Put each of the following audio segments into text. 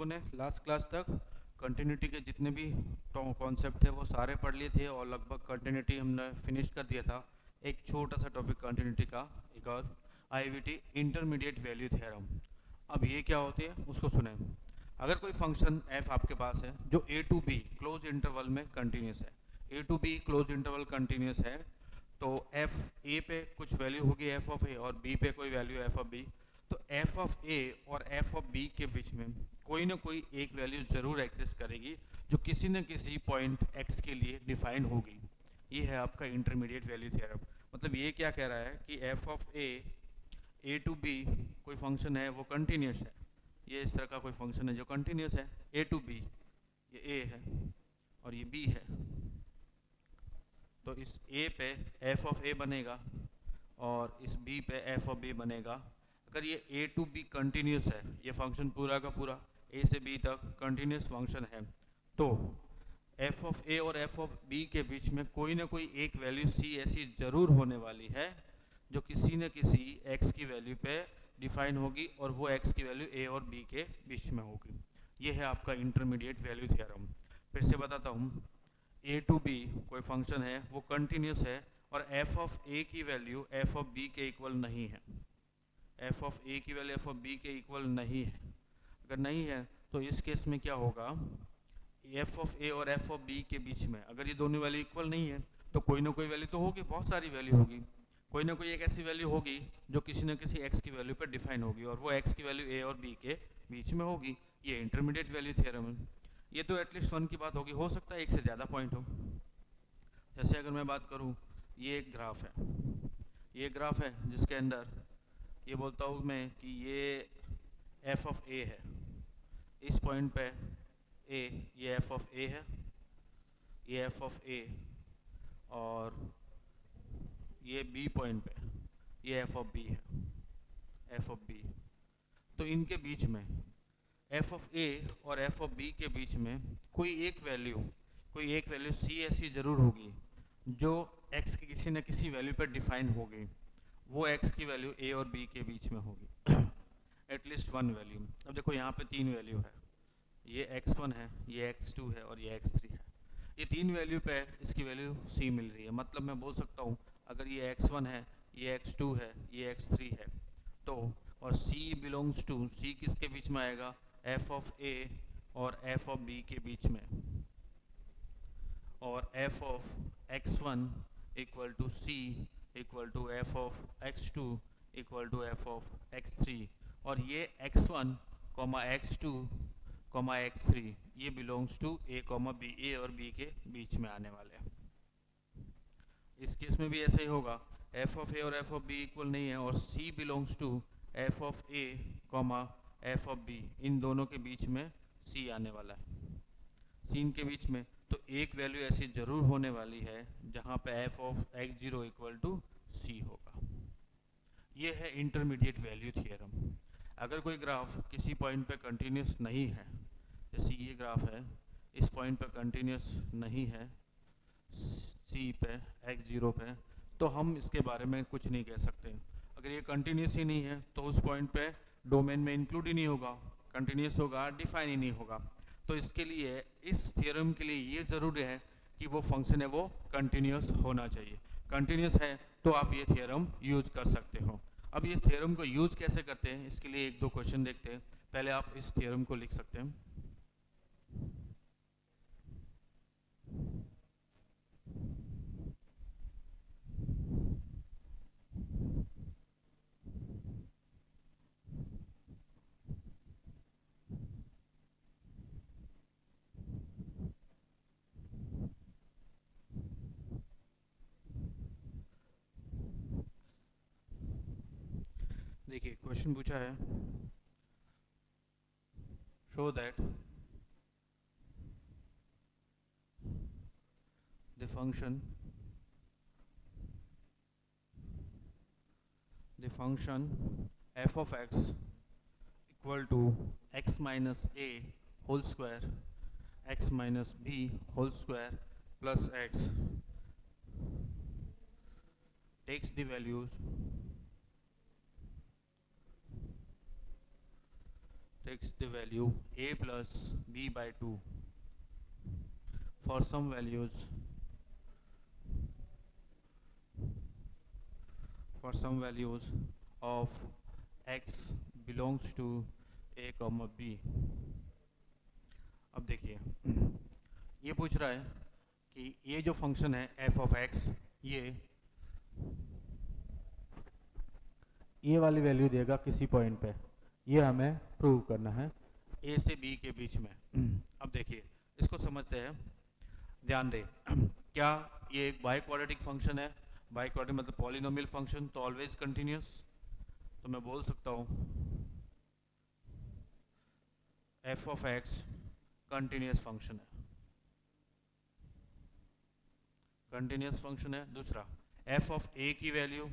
लोगों ने last class तक कंटिन्यूटी के जितने भी कॉन्सेप्ट थे वो सारे पढ़ लिए थे और लगभग कंटिन्यूटी हमने फिनिश कर दिया था। एक छोटा सा टॉपिक कंटिन्यूटी का, एक और आईवीटी इंटरमीडिएट वैल्यू थ्योरम। अब ये क्या होती है उसको सुने। अगर कोई फंक्शन f आपके पास है जो a to b close interval में कंटिन्यूस है, a to b close interval continuous है, तो f a पे कुछ वैल्यू होगी f ऑफ a और b पे कोई वैल्यू f ऑफ b, तो f ऑफ a और f ऑफ b के बीच में कोई ना कोई एक वैल्यू जरूर एग्जिस्ट करेगी जो किसी न किसी पॉइंट x के लिए डिफाइन होगी। ये है आपका इंटरमीडिएट वैल्यू थ्योरम। मतलब ये क्या कह रहा है कि f of a to b कोई फंक्शन है वो कंटिन्यूस है। ये इस तरह का कोई फंक्शन है जो कंटिन्यूस है, a टू b, ये a है और ये b है, तो इस a पे f ऑफ a बनेगा और इस b पे f ऑफ b बनेगा। अगर ये a टू b कंटिन्यूस है, ये फंक्शन पूरा का पूरा a से b तक कंटिन्यूस फंक्शन है, तो f ऑफ a और f ऑफ b के बीच में कोई ना कोई एक वैल्यू c ऐसी जरूर होने वाली है जो किसी न किसी x की वैल्यू पे डिफाइन होगी और वो x की वैल्यू a और b के बीच में होगी। ये है आपका इंटरमीडिएट वैल्यू थ्योरम। फिर से बताता हूँ, a टू b कोई फंक्शन है वो कंटिन्यूस है और f ऑफ a की वैल्यू f ऑफ b के इक्वल नहीं है, f ऑफ a की वैल्यू f ऑफ b के इक्वल नहीं है। अगर नहीं है तो इस केस में क्या होगा, f ऑफ a और f ऑफ b के बीच में अगर ये दोनों वैल्यू इक्वल नहीं है तो कोई ना कोई वैल्यू तो होगी, बहुत सारी वैल्यू होगी, कोई ना कोई एक ऐसी वैल्यू होगी जो किसी न किसी x की वैल्यू पर डिफाइन होगी और वो x की वैल्यू a और b के बीच में होगी। ये इंटरमीडिएट वैल्यू थ्योरम है। ये तो एटलीस्ट वन की बात होगी, हो सकता है एक से ज़्यादा पॉइंट हो। जैसे अगर मैं बात करूं, ये एक ग्राफ है, ये ग्राफ है जिसके अंदर ये बोलता हूँ मैं कि ये f ऑफ a है, इस पॉइंट पे a, ये f ऑफ a है, ये f ऑफ a, और ये b पॉइंट पे ये f ऑफ b है, f ऑफ b। तो इनके बीच में f ऑफ a और f ऑफ b के बीच में कोई एक वैल्यू c ऐसी ज़रूर होगी जो x की किसी न किसी वैल्यू पर डिफाइन होगी, वो x की वैल्यू a और b के बीच में होगी, एटलीस्ट वन वैल्यू। अब देखो यहाँ पे तीन वैल्यू है, ये x1 है, ये x2 है और ये x3 है। ये तीन वैल्यू पे इसकी वैल्यू c मिल रही है। मतलब मैं बोल सकता हूँ अगर ये x1 है, ये x2 है, ये x3 है, तो और c बिलोंग्स टू, c किसके बीच में आएगा, f ऑफ a और f ऑफ b के बीच में, और f of x1 equal to c equal to f of x2 equal to f of x3, और ये x1 x2 x3 ये belongs to a b, a और b के बीच में आने वाले हैं। इस केस में भी ऐसा ही होगा, f ऑफ a और f ऑफ b इक्वल नहीं है और c belongs to f of a f of b, इन दोनों के बीच में c आने वाला है, c इनके बीच में। तो एक वैल्यू ऐसी जरूर होने वाली है जहां पे f of x0 equal to c होगा। ये है इंटरमीडिएट वैल्यू थ्योरम। अगर कोई ग्राफ किसी पॉइंट पे कंटिन्यूस नहीं है, जैसे ये ग्राफ है, इस पॉइंट पे कंटिन्यूस नहीं है c पे x0 पे, तो हम इसके बारे में कुछ नहीं कह सकते। अगर ये कंटिन्यूस ही नहीं है तो उस पॉइंट पे डोमेन में इंक्लूड ही नहीं होगा, कंटिन्यूस होगा, डिफाइन ही नहीं होगा। तो इसके लिए, इस थ्योरम के लिए ये ज़रूरी है कि वो फंक्शन है वो कंटिन्यूस होना चाहिए। कंटिन्यूस है तो आप ये थ्योरम यूज कर सकते हो। अब ये थ्योरम को यूज कैसे करते हैं, इसके लिए एक दो क्वेश्चन देखते हैं। पहले आप इस थ्योरम को लिख सकते हैं। देखिए क्वेश्चन पूछा है, show that the function f of x equal to x minus a whole square, x minus b whole square plus x takes the values takes the value a plus b by 2 for some values of x belongs to a comma b। अब देखिए ये पूछ रहा है कि ये जो function है f ऑफ x ये वाली वैल्यू देगा किसी पॉइंट पे, ये हमें प्रूव करना है a से b के बीच में। अब देखिए इसको समझते हैं, ध्यान दें क्या ये एक बाई क्वाड्रेटिक फंक्शन है, बाई क्वाड्रेटिक मतलब पॉलिनोमियल फंक्शन, तो ऑलवेज कंटिन्यूस, तो मैं बोल सकता हूँ f of x continuous function है, कंटिन्यूस फंक्शन है। दूसरा f ऑफ a की वैल्यू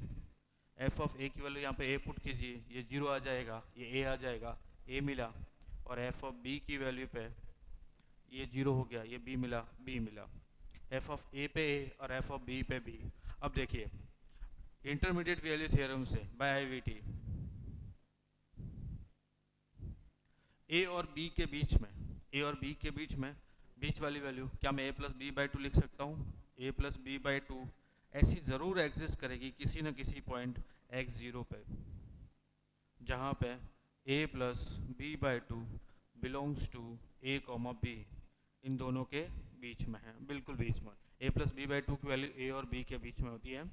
यहाँ पे a पुट कीजिए, ये 0 आ जाएगा, ये a आ जाएगा, a मिला, और f ऑफ b की वैल्यू पे ये 0 हो गया, ये b मिला, b मिला, f ऑफ a पे a और f ऑफ b पे b। अब देखिए इंटरमीडिएट वैल्यू थ्योरम से बाय आईवीटी a और b के बीच में बीच वाली वैल्यू क्या मैं a प्लस बी बाई 2 लिख सकता हूँ? a प्लस बी बाई 2 ऐसी ज़रूर एग्जिस्ट करेगी किसी न किसी पॉइंट x0 पे, जहाँ पे a plus b by 2 belongs to a comma b, इन दोनों के बीच में है, बिल्कुल बीच में। a प्लस बी बाई 2 की वैल्यू a और b के बीच में होती है।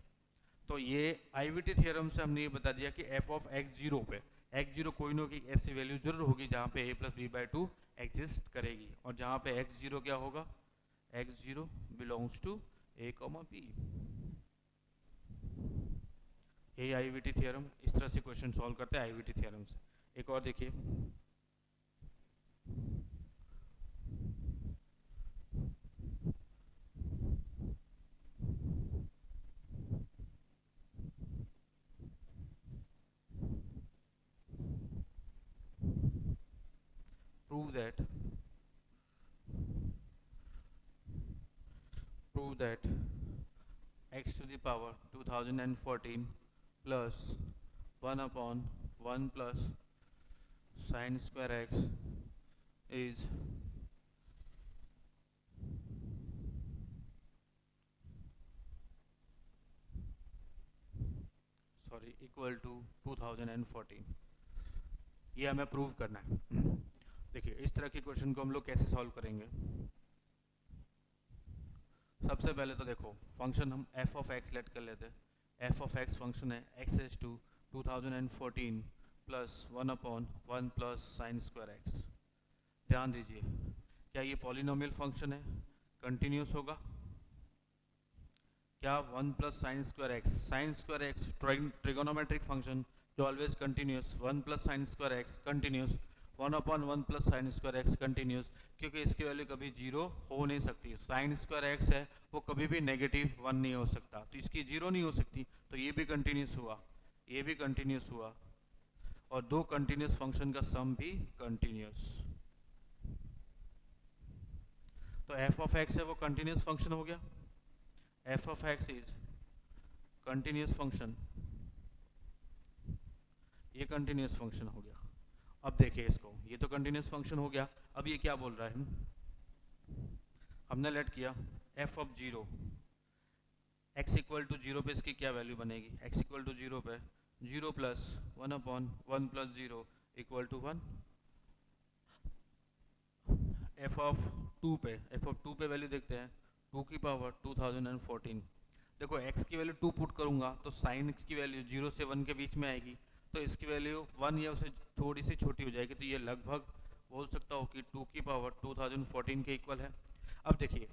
तो ये आईवीटी थ्योरम से हमने ये बता दिया कि f ऑफ x0 पे x0 कोई न कोई ऐसी वैल्यू जरूर होगी जहाँ पे a plus b by 2 exist करेगी, और जहाँ पे x0 क्या होगा, x0 belongs to a comma b। ये आईवीटी थ्योरम, इस तरह से क्वेश्चन सॉल्व करते हैं आईवीटी थ्योरम से। एक और देखिए, prove that x to the power 2014 plus 1 upon 1 plus sin square x is equal to 2014। ये हमें प्रूव करना है। देखिए इस तरह के क्वेश्चन को हम लोग कैसे सॉल्व करेंगे। सबसे पहले तो देखो फंक्शन हम f ऑफ x लेट कर लेते हैं। f ऑफ x फंक्शन है x as to 2014 plus 1 upon 1 plus sine square x। ध्यान दीजिए क्या ये पॉलिनोमियल फंक्शन है, कंटिन्यूस होगा क्या? 1 plus sine square x trigonometric function जो always continuous, 1 plus sine square x continuous, 1 upon 1 plus sine square x continuous, क्योंकि इसकी वैल्यू कभी जीरो हो नहीं सकती। साइन स्क्वायर एक्स है वो कभी भी नेगेटिव 1 नहीं हो सकता, तो इसकी जीरो नहीं हो सकती, तो ये भी कंटिन्यूस हुआ, ये भी कंटिन्यूस हुआ, और दो कंटिन्यूस फंक्शन का सम भी कंटिन्यूस। तो f ऑफ x है वो कंटिन्यूस फंक्शन हो गया, f of x is continuous function, ये कंटिन्यूस फंक्शन हो गया। अब देखिए इसको, ये तो कंटिन्यूस फंक्शन हो गया। अब ये क्या बोल रहा है, हमने लेट किया f of 0 x equal to 0 पे इसकी क्या वैल्यू बनेगी, x इक्वल टू 0 पे 0 plus 1 upon 1 plus 0 equal to 1। f of 2 पे वैल्यू देखते हैं, 2 की पावर 2014। देखो x की वैल्यू 2 पुट करूंगा तो साइन x की वैल्यू 0 से 1 के बीच में आएगी, तो इसकी वैल्यू 1 या उससे थोड़ी सी छोटी हो जाएगी, तो ये लगभग बोल सकता हूँ कि 2 की पावर 2014 के इक्वल है। अब देखिए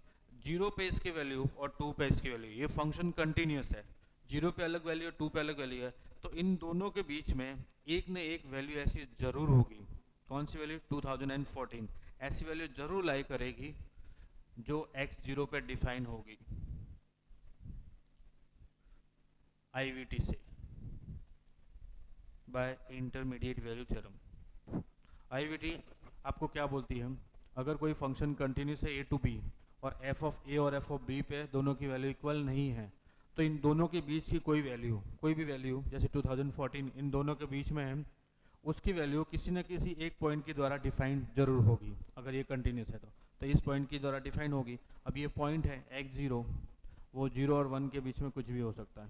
0 पे इसकी वैल्यू और 2 पे इसकी वैल्यू, ये फंक्शन कंटिन्यूस है, 0 पे अलग वैल्यू है 2 पे अलग वैल्यू है, तो इन दोनों के बीच में एक न एक वैल्यू ऐसी जरूर होगी। कौन सी वैल्यू? 2014 ऐसी वैल्यू जरूर लाई करेगी जो x0 पे डिफाइन होगी आईवीटी से by intermediate value theorem. IVT आपको क्या बोलती है, अगर कोई फंक्शन कंटिन्यूस है a टू b और f ऑफ a और f ऑफ b पे दोनों की वैल्यू इक्वल नहीं है, तो इन दोनों के बीच की कोई भी वैल्यू जैसे 2014 इन दोनों के बीच में है, उसकी वैल्यू किसी न किसी एक पॉइंट के द्वारा डिफाइन जरूर होगी, अगर ये कंटिन्यूस है तो इस पॉइंट के द्वारा डिफाइन होगी। अब ये पॉइंट है x0, वो 0 और 1 के बीच में कुछ भी हो सकता है,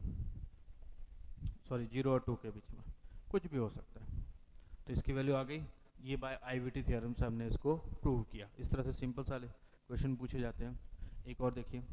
सॉरी 0 और 2 के बीच में कुछ भी हो सकता है। तो इसकी वैल्यू आ गई, ये बाय आईवीटी थ्योरम से हमने इसको प्रूव किया। इस तरह से सिंपल सारे क्वेश्चन पूछे जाते हैं। एक और देखिए,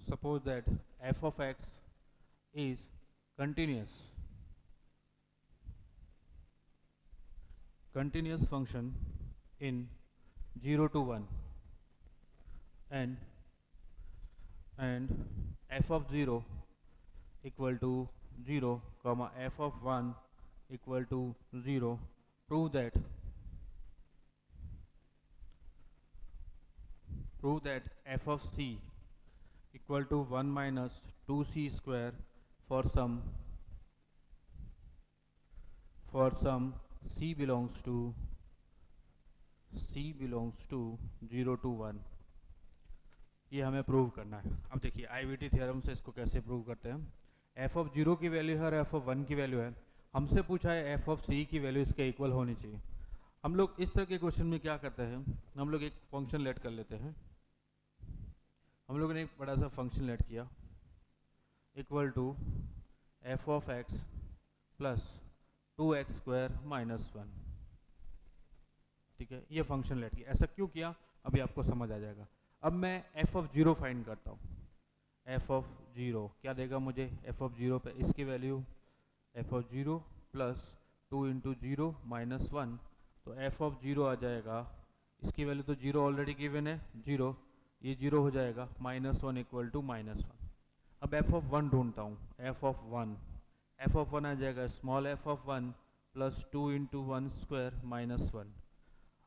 suppose that f of x is continuous function in 0 to 1 and f of 0 equal to 0 comma f of 1 equal to 0. Prove that f of c equal to 1 minus 2c square for some c belongs to 0 to 1। ये हमें prove करना है। अब देखिए IVT theorem से इसको कैसे prove करते हैं। एफ ऑफ 0 की वैल्यू है और एफ ऑफ 1 की वैल्यू है। हमसे पूछा है एफ ऑफ सी की वैल्यू इसके इक्वल होनी चाहिए। हम लोग इस तरह के क्वेश्चन में क्या करते हैं, हम लोग एक फंक्शन लेट कर लेते हैं। हम लोगों ने एक बड़ा सा फंक्शन लेट किया equal to f of x plus 2x square minus 1। ठीक है, ये फंक्शन लेट किया। ऐसा क्यों किया अभी आपको समझ आ जाएगा। अब मैं एफ ऑफ 0 फाइंड करता हूँ। एफ ऑफ 0 क्या देगा मुझे, एफ ऑफ 0 पे इसकी value F of 0 plus 2 into 0 minus 1, तो एफ ऑफ 0 आ जाएगा, इसकी वैल्यू तो 0 ऑलरेडी गिवन है 0, ये 0 हो जाएगा माइनस 1 इक्वल टू माइनस 1। अब एफ ऑफ 1 ढूंढता हूँ, एफ ऑफ 1 आ जाएगा small f of 1 plus 2 into 1 square minus 1।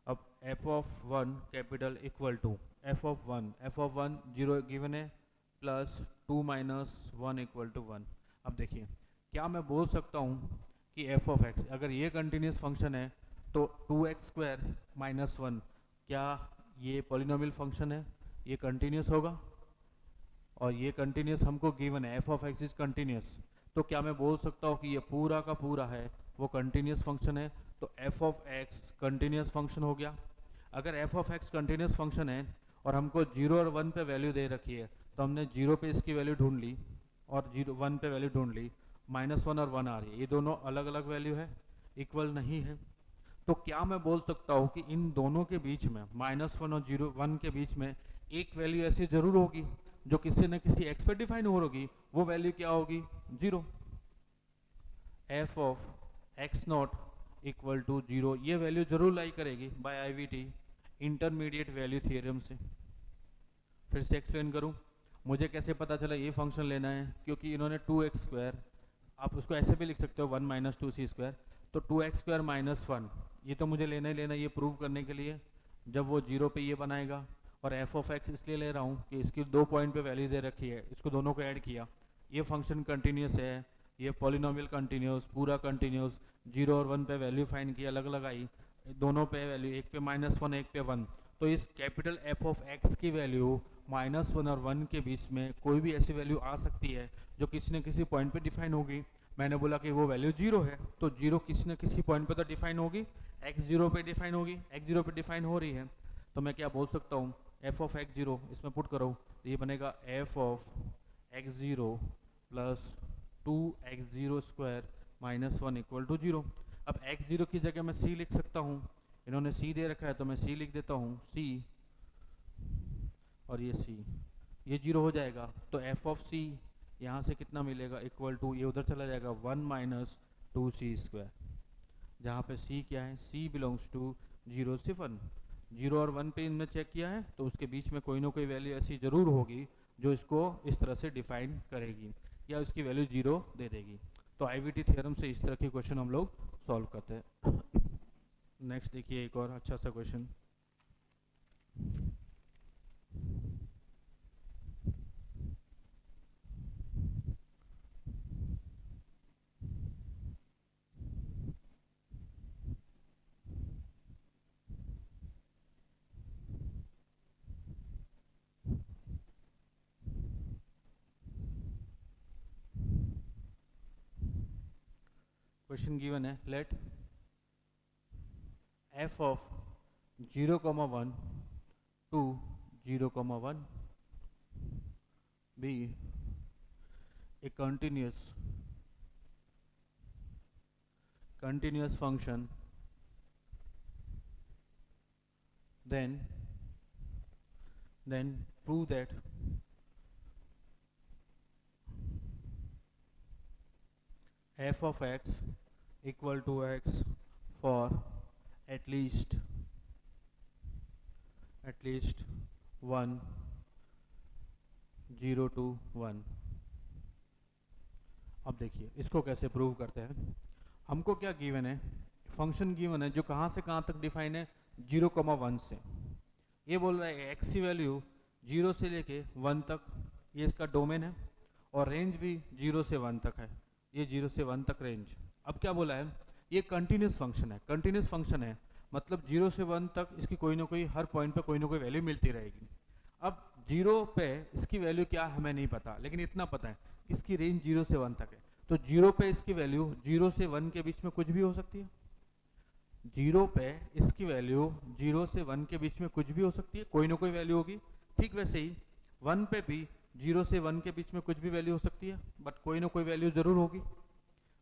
अब f of 1 capital equal to f of 1 0 given है प्लस 2 माइनस 1 इक्वल टू 1। अब देखिए क्या मैं बोल सकता हूँ कि एफ ऑफ एक्स अगर ये कंटिन्यूस फंक्शन है तो 2x स्क्वायर माइनस 1 क्या ये पॉलिनोमियल फंक्शन है, ये कंटिन्यूस होगा। और ये कंटिन्यूस हमको गिवन है, f of x is continuous, तो क्या मैं बोल सकता हूँ कि ये पूरा का पूरा है वो कंटिन्यूस फंक्शन है। तो F of x continuous function हो गया। अगर F of x continuous function है और हमको 0 और 1 पे वैल्यू दे रखी है, तो हमने 0 पे इसकी वैल्यू ढूंढ ली और 1 पे वैल्यू ढूंढ ली, माइनस 1 और 1 आ रही है, ये दोनों अलग अलग वैल्यू है, इक्वल नहीं है। तो क्या मैं बोल सकता हूँ कि इन दोनों के बीच में माइनस 1 और 1 के बीच में एक वैल्यू ऐसी जरूर होगी जो किसी न किसी एक्स पे डिफाइन हो होगी, वो वैल्यू क्या होगी 0। F of x not equal to 0, ये वैल्यू जरूर लाई करेगी by IVT intermediate value theorem से। फिर से एक्सप्लेन करूं, मुझे कैसे पता चला ये फंक्शन लेना है, क्योंकि इन्होंने 2x स्क्वायर, आप उसको ऐसे भी लिख सकते हो 1 माइनस 2c स्क्वायर, तो 2x स्क्वायर माइनस 1 ये तो मुझे लेना ही लेना, ये प्रूव करने के लिए जब वो 0 पे ये बनाएगा। और एफ ऑफ एक्स इसलिए ले रहा हूँ कि इसकी 2 पॉइंट पे वैल्यू दे रखी है, इसको दोनों को ऐड किया, ये फंक्शन कंटिन्यूस है, ये पॉलिनोमियल कंटिन्यूस पूरा कंटिन्यूस, 0 और 1 पे वैल्यू फाइंड की अलग अलग आई, दोनों पे वैल्यू एक पे माइनस 1 एक पे 1, तो इस कैपिटल एफ ऑफ एक्स की वैल्यू माइनस 1 और 1 के बीच में कोई भी ऐसी वैल्यू आ सकती है जो किसी न किसी पॉइंट पे डिफाइन होगी। मैंने बोला कि वो वैल्यू 0 है, तो 0 किसी न किसी पॉइंट पे तो डिफाइन होगी, x 0 पे डिफाइन होगी, x 0 पे डिफाइन हो रही है, तो मैं क्या बोल सकता हूँ एफ ऑफ एक्स 0 इसमें पुट करो तो ये बनेगा f of x 0 plus 2x0 square minus 1 equal to 0। अब x 0 की जगह मैं c लिख सकता हूँ, इन्होंने c दे रखा है तो मैं c लिख देता हूँ, c और ये c, ये 0 हो जाएगा, तो एफ ऑफ c यहाँ से कितना मिलेगा इक्वल टू, ये उधर चला जाएगा 1 माइनस 2c स्क्वायर, जहाँ पे c क्या है, c बिलोंग्स टू 0 से 1, 0 और 1 पे इनने चेक किया है, तो उसके बीच में कोई ना कोई वैल्यू ऐसी जरूर होगी जो इसको इस तरह से डिफाइन करेगी या उसकी वैल्यू 0 दे देगी। तो आईवीटी थ्योरम से इस तरह के क्वेश्चन हम लोग सॉल्व करते हैं। नेक्स्ट देखिए एक और अच्छा सा क्वेश्चन। क्वेश्चन गिवन है, late f of 0, 1 to 0, 1 be a continuous function, then prove that f of x equal to x for at least 1, 0 to 1। अब देखिए इसको कैसे प्रूव करते हैं। हमको क्या गिवन है, फंक्शन गिवन है जो कहाँ से कहाँ तक डिफाइन है, 0, 1 से। ये बोल रहा है x की वैल्यू 0 से लेके 1 तक, ये इसका डोमेन है, और रेंज भी 0 से 1 तक है, ये 0 से 1 तक रेंज। अब क्या बोला है, ये कंटिन्यूस फंक्शन है। कंटिन्यूस फंक्शन है मतलब 0 से 1 तक इसकी कोई ना कोई, हर पॉइंट पे कोई ना कोई वैल्यू मिलती रहेगी। अब 0 पे इसकी वैल्यू क्या हमें नहीं पता, लेकिन इतना पता है कि इसकी रेंज 0 से 1 तक है। तो 0 पे इसकी वैल्यू 0 से 1 के बीच में कुछ भी हो सकती है। 0 पे इसकी वैल्यू 0 से 1 के बीच में कुछ भी हो सकती है, कोई ना कोई वैल्यू होगी। ठीक वैसे ही 1 पे भी 0 से 1 के बीच में कुछ भी वैल्यू हो सकती है, बट कोई ना कोई वैल्यू जरूर होगी।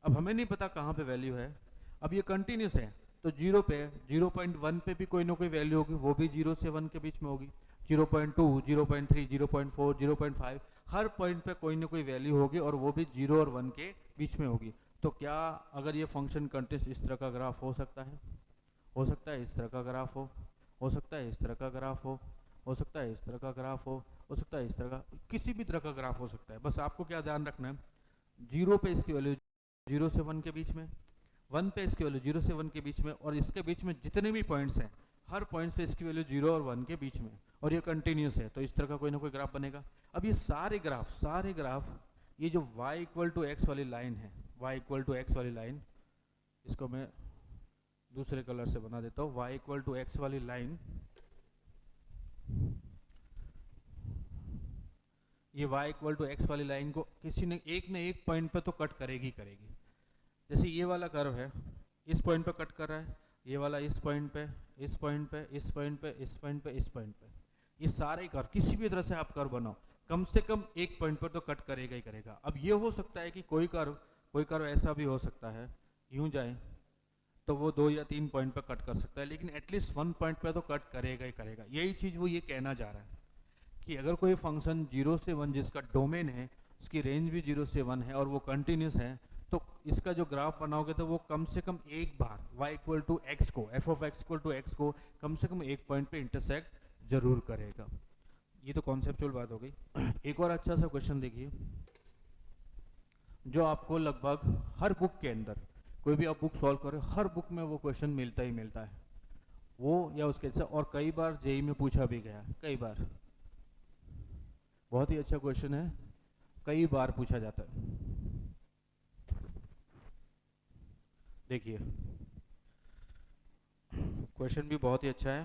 अब हमें नहीं पता कहाँ पे वैल्यू है। अब ये कंटिन्यूस है तो 0 पे 0.1 पे भी कोई ना कोई वैल्यू होगी, वो भी 0 से 1 के बीच में होगी। 0.2, 0.3, 0.4, 0.5, हर पॉइंट पे कोई ना कोई वैल्यू होगी, और वो भी 0 और 1 के बीच में होगी। तो क्या अगर ये फंक्शन कंटिन्यूस इस तरह का ग्राफ हो सकता है? हो सकता है इस तरह का ग्राफ हो सकता है इस तरह का ग्राफ हो सकता है इस तरह का ग्राफ हो सकता है इस तरह का, किसी भी तरह का ग्राफ हो सकता है। बस आपको क्या ध्यान रखना है, 0 पे इसकी वैल्यू 0 से 1 के बीच में, 1 पे इसकी वैल्यू 0 से 1 के बीच में, और इसके बीच में जितने भी पॉइंट्स हैं हर पॉइंट्स पे इसकी वैल्यू 0 और 1 के बीच में, और ये कंटिन्यूस है, तो इस तरह का कोई ना कोई ग्राफ बनेगा। अब ये सारे ग्राफ ये जो y इक्वल टू एक्स वाली लाइन है, y इक्वल टू एक्स वाली लाइन, इसको मैं दूसरे कलर से बना देता हूँ, y इक्वल टू एक्स वाली लाइन, ये y इक्वल टू एक्स वाली लाइन को किसी ने एक पॉइंट पे तो कट करेगी करेगी। जैसे ये वाला कर्व है, इस पॉइंट पे कट कर रहा है, ये वाला इस पॉइंट पे, इस पॉइंट पे, इस पॉइंट पे, इस पॉइंट पे, इस पॉइंट पे, ये सारे कर्व किसी भी तरह से आप कर्व बनाओ, कम से कम एक पॉइंट पर तो कट करेगा ही करेगा। अब ये हो सकता है कि कोई कर्व ऐसा भी हो सकता है, यूं जाए तो वो 2 या 3 पॉइंट पर कट कर सकता है, लेकिन एटलीस्ट 1 पॉइंट पे तो कट करेगा ही करेगा। यही चीज़ वो ये कहना चाह रहा है कि अगर कोई फंक्शन 0 से 1 जिसका डोमेन है, उसकी रेंज भी 0 से 1 है, और वो कंटिन्यूस है, तो इसका जो ग्राफ बनाओगे तो वो कम से कम एक बार y इक्वल टू एक्स को, f of x equal to x को कम से कम एक पॉइंट पे इंटरसेक्ट जरूर करेगा। ये तो कॉन्सेप्चुअल बात हो गई। एक और अच्छा सा क्वेश्चन देखिए, जो आपको लगभग हर बुक के अंदर, कोई भी आप बुक सॉल्व करो, हर बुक में वो क्वेश्चन मिलता ही मिलता है, वो या उसके जैसा, और कई बार जेई में पूछा भी गया, कई बार। बहुत ही अच्छा क्वेश्चन है, कई बार पूछा जाता है। देखिए क्वेश्चन भी बहुत ही अच्छा है।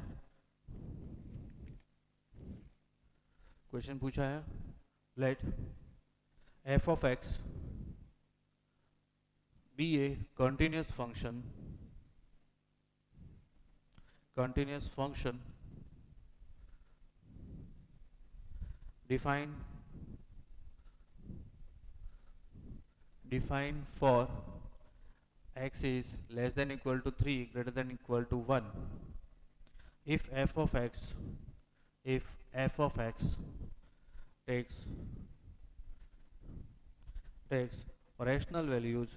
क्वेश्चन पूछा है, late f of x be a continuous function defined for x is less than equal to 3 greater than equal to 1 if f of x takes rational values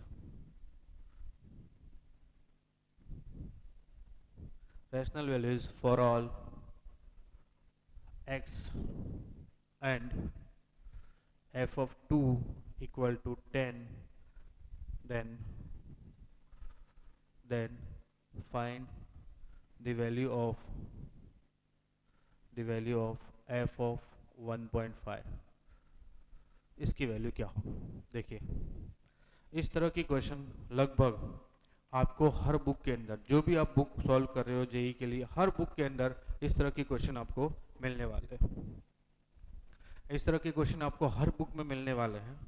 for all x and f of 2 equal to 10, then find the value of F of 1.5, इसकी value क्या हो। देखिए इस तरह की question लगभग आपको हर book के अंदर, जो भी आप बुक सॉल्व कर रहे हो जेई के लिए, हर बुक के अंदर इस तरह की क्वेश्चन आपको मिलने वाले हैं। इस तरह के क्वेश्चन आपको हर बुक में मिलने वाले हैं,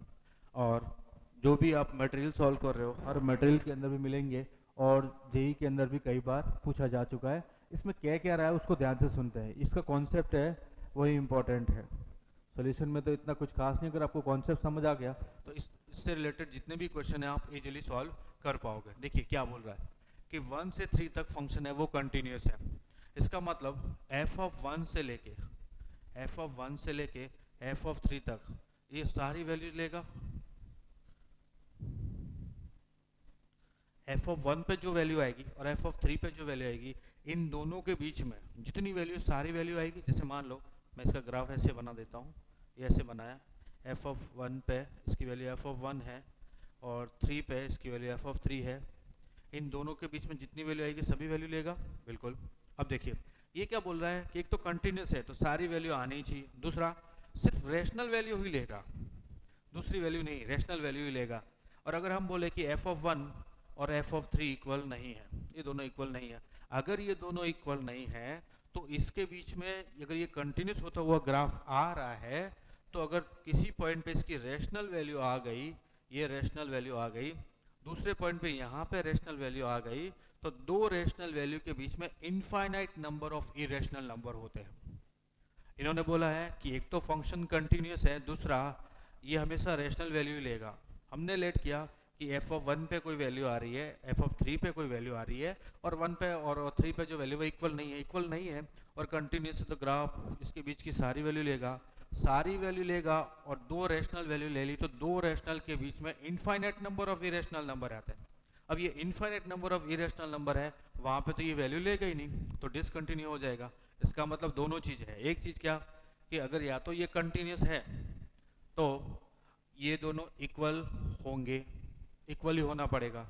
और जो भी आप मटेरियल सॉल्व कर रहे हो हर मटेरियल के अंदर भी मिलेंगे, और जेई के अंदर भी कई बार पूछा जा चुका है। इसमें क्या क्या रहा है उसको ध्यान से सुनते हैं, इसका कॉन्सेप्ट है वही इंपॉर्टेंट है। सॉल्यूशन में तो इतना कुछ खास नहीं, अगर आपको कॉन्सेप्ट समझ आ गया तो इससे रिलेटेड जितने भी क्वेश्चन है आप इजीली सॉल्व कर पाओगे। देखिए क्या बोल रहा है कि 1 से 3 तक फंक्शन है वो कंटिन्यूस है। इसका मतलब f ऑफ 1 से लेके f ऑफ 3 तक ये सारी वैल्यूज लेगा। f ऑफ 1 पे जो वैल्यू आएगी और f ऑफ 3 पे जो वैल्यू आएगी, इन दोनों के बीच में जितनी वैल्यू, सारी वैल्यू आएगी। जैसे मान लो मैं इसका ग्राफ ऐसे बना देता हूँ, ये ऐसे बनाया, f ऑफ 1 पे इसकी वैल्यू f ऑफ 1 है और 3 पे इसकी वैल्यू f ऑफ 3 है। इन दोनों के बीच में जितनी वैल्यू आएगी सभी वैल्यू लेगा। बिल्कुल। अब देखिए ये क्या बोल रहा है कि एक तो कंटिन्यूस है तो सारी वैल्यू आनी ही चाहिए, दूसरा सिर्फ रेशनल वैल्यू ही लेगा, दूसरी वैल्यू नहीं, रेशनल वैल्यू ही लेगा। और अगर हम बोले कि f ऑफ 1 और f ऑफ 3 इक्वल नहीं है, ये दोनों इक्वल नहीं है, अगर ये दोनों इक्वल नहीं है तो इसके बीच में अगर ये कंटिन्यूस होता हुआ ग्राफ आ रहा है तो अगर किसी पॉइंट पे इसकी रेशनल वैल्यू आ गई, ये रेशनल वैल्यू आ गई, दूसरे पॉइंट पे यहाँ पे रेशनल वैल्यू आ गई, तो दो रेशनल वैल्यू के बीच में infinite number of irrational number होते हैं। इन्होंने बोला है कि एक तो फंक्शन कंटिन्यूस है, दूसरा ये हमेशा रेशनल वैल्यू लेगा। हमने लेट किया कि f ऑफ 1 पे कोई वैल्यू आ रही है, f ऑफ 3 पे कोई वैल्यू आ रही है, और 1 पे और 3 पे जो वैल्यू वो इक्वल नहीं है और कंटिन्यूस है, तो ग्राफ इसके बीच की सारी वैल्यू लेगा और दो रेशनल वैल्यू ले ली, तो दो रेशनल के बीच में infinite number of irrational number आते हैं। अब ये infinite number of irrational number है, वहाँ पे तो ये वैल्यू लेगा ही नहीं, तो डिसकंटिन्यू हो जाएगा। इसका मतलब दोनों चीज़ है, एक चीज़ क्या कि अगर या तो ये कंटिन्यूस है तो ये दोनों इक्वल होंगे, इक्वल ही होना पड़ेगा,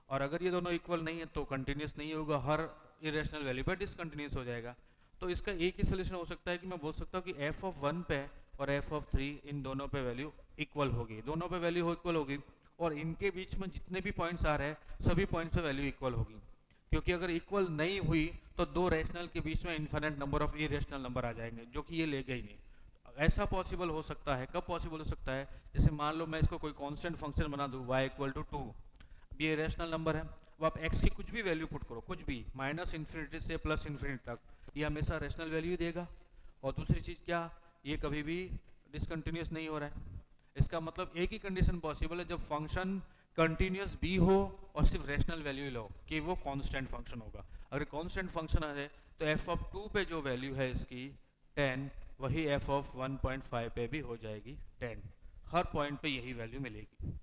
और अगर ये दोनों इक्वल नहीं है तो कंटिन्यूस नहीं होगा, हर इरेशनल वैल्यू पर डिसकंटिन्यूस हो जाएगा। तो इसका एक ही सोल्यूशन हो सकता है कि मैं बोल सकता हूँ कि f ऑफ 1 पे और f ऑफ 3 इन दोनों पे वैल्यू इक्वल होगी, दोनों पे वैल्यू इक्वल होगी, और इनके बीच में जितने भी पॉइंट्स आ रहे हैं सभी पॉइंट्स पे वैल्यू इक्वल होगी। क्योंकि अगर इक्वल नहीं हुई तो दो रेशनल के बीच में infinite number of irrational number आ जाएंगे, जो कि ये लेगा ही नहीं। ऐसा पॉसिबल हो सकता है, कब पॉसिबल हो सकता है, जैसे मान लो मैं इसको कोई कांस्टेंट फंक्शन बना दूं y इक्वल टू 2, ये रेशनल नंबर है, वो आप x की कुछ भी वैल्यू पुट करो, कुछ भी माइनस इन्फिनिटी से प्लस इन्फिनिटी तक, ये हमेशा रेशनल वैल्यू देगा। और दूसरी चीज़ क्या, ये कभी भी डिसकंटिन्यूस नहीं हो रहा है। इसका मतलब एक ही कंडीशन पॉसिबल है, जब फंक्शन कंटिन्यूस भी हो और सिर्फ रेशनल वैल्यू लो, कि वो कांस्टेंट फंक्शन होगा। अगर कांस्टेंट फंक्शन है तो f ऑफ 2 पे जो वैल्यू है इसकी 10, वही f ऑफ 1.5 पे भी हो जाएगी 10, हर पॉइंट पे यही वैल्यू मिलेगी।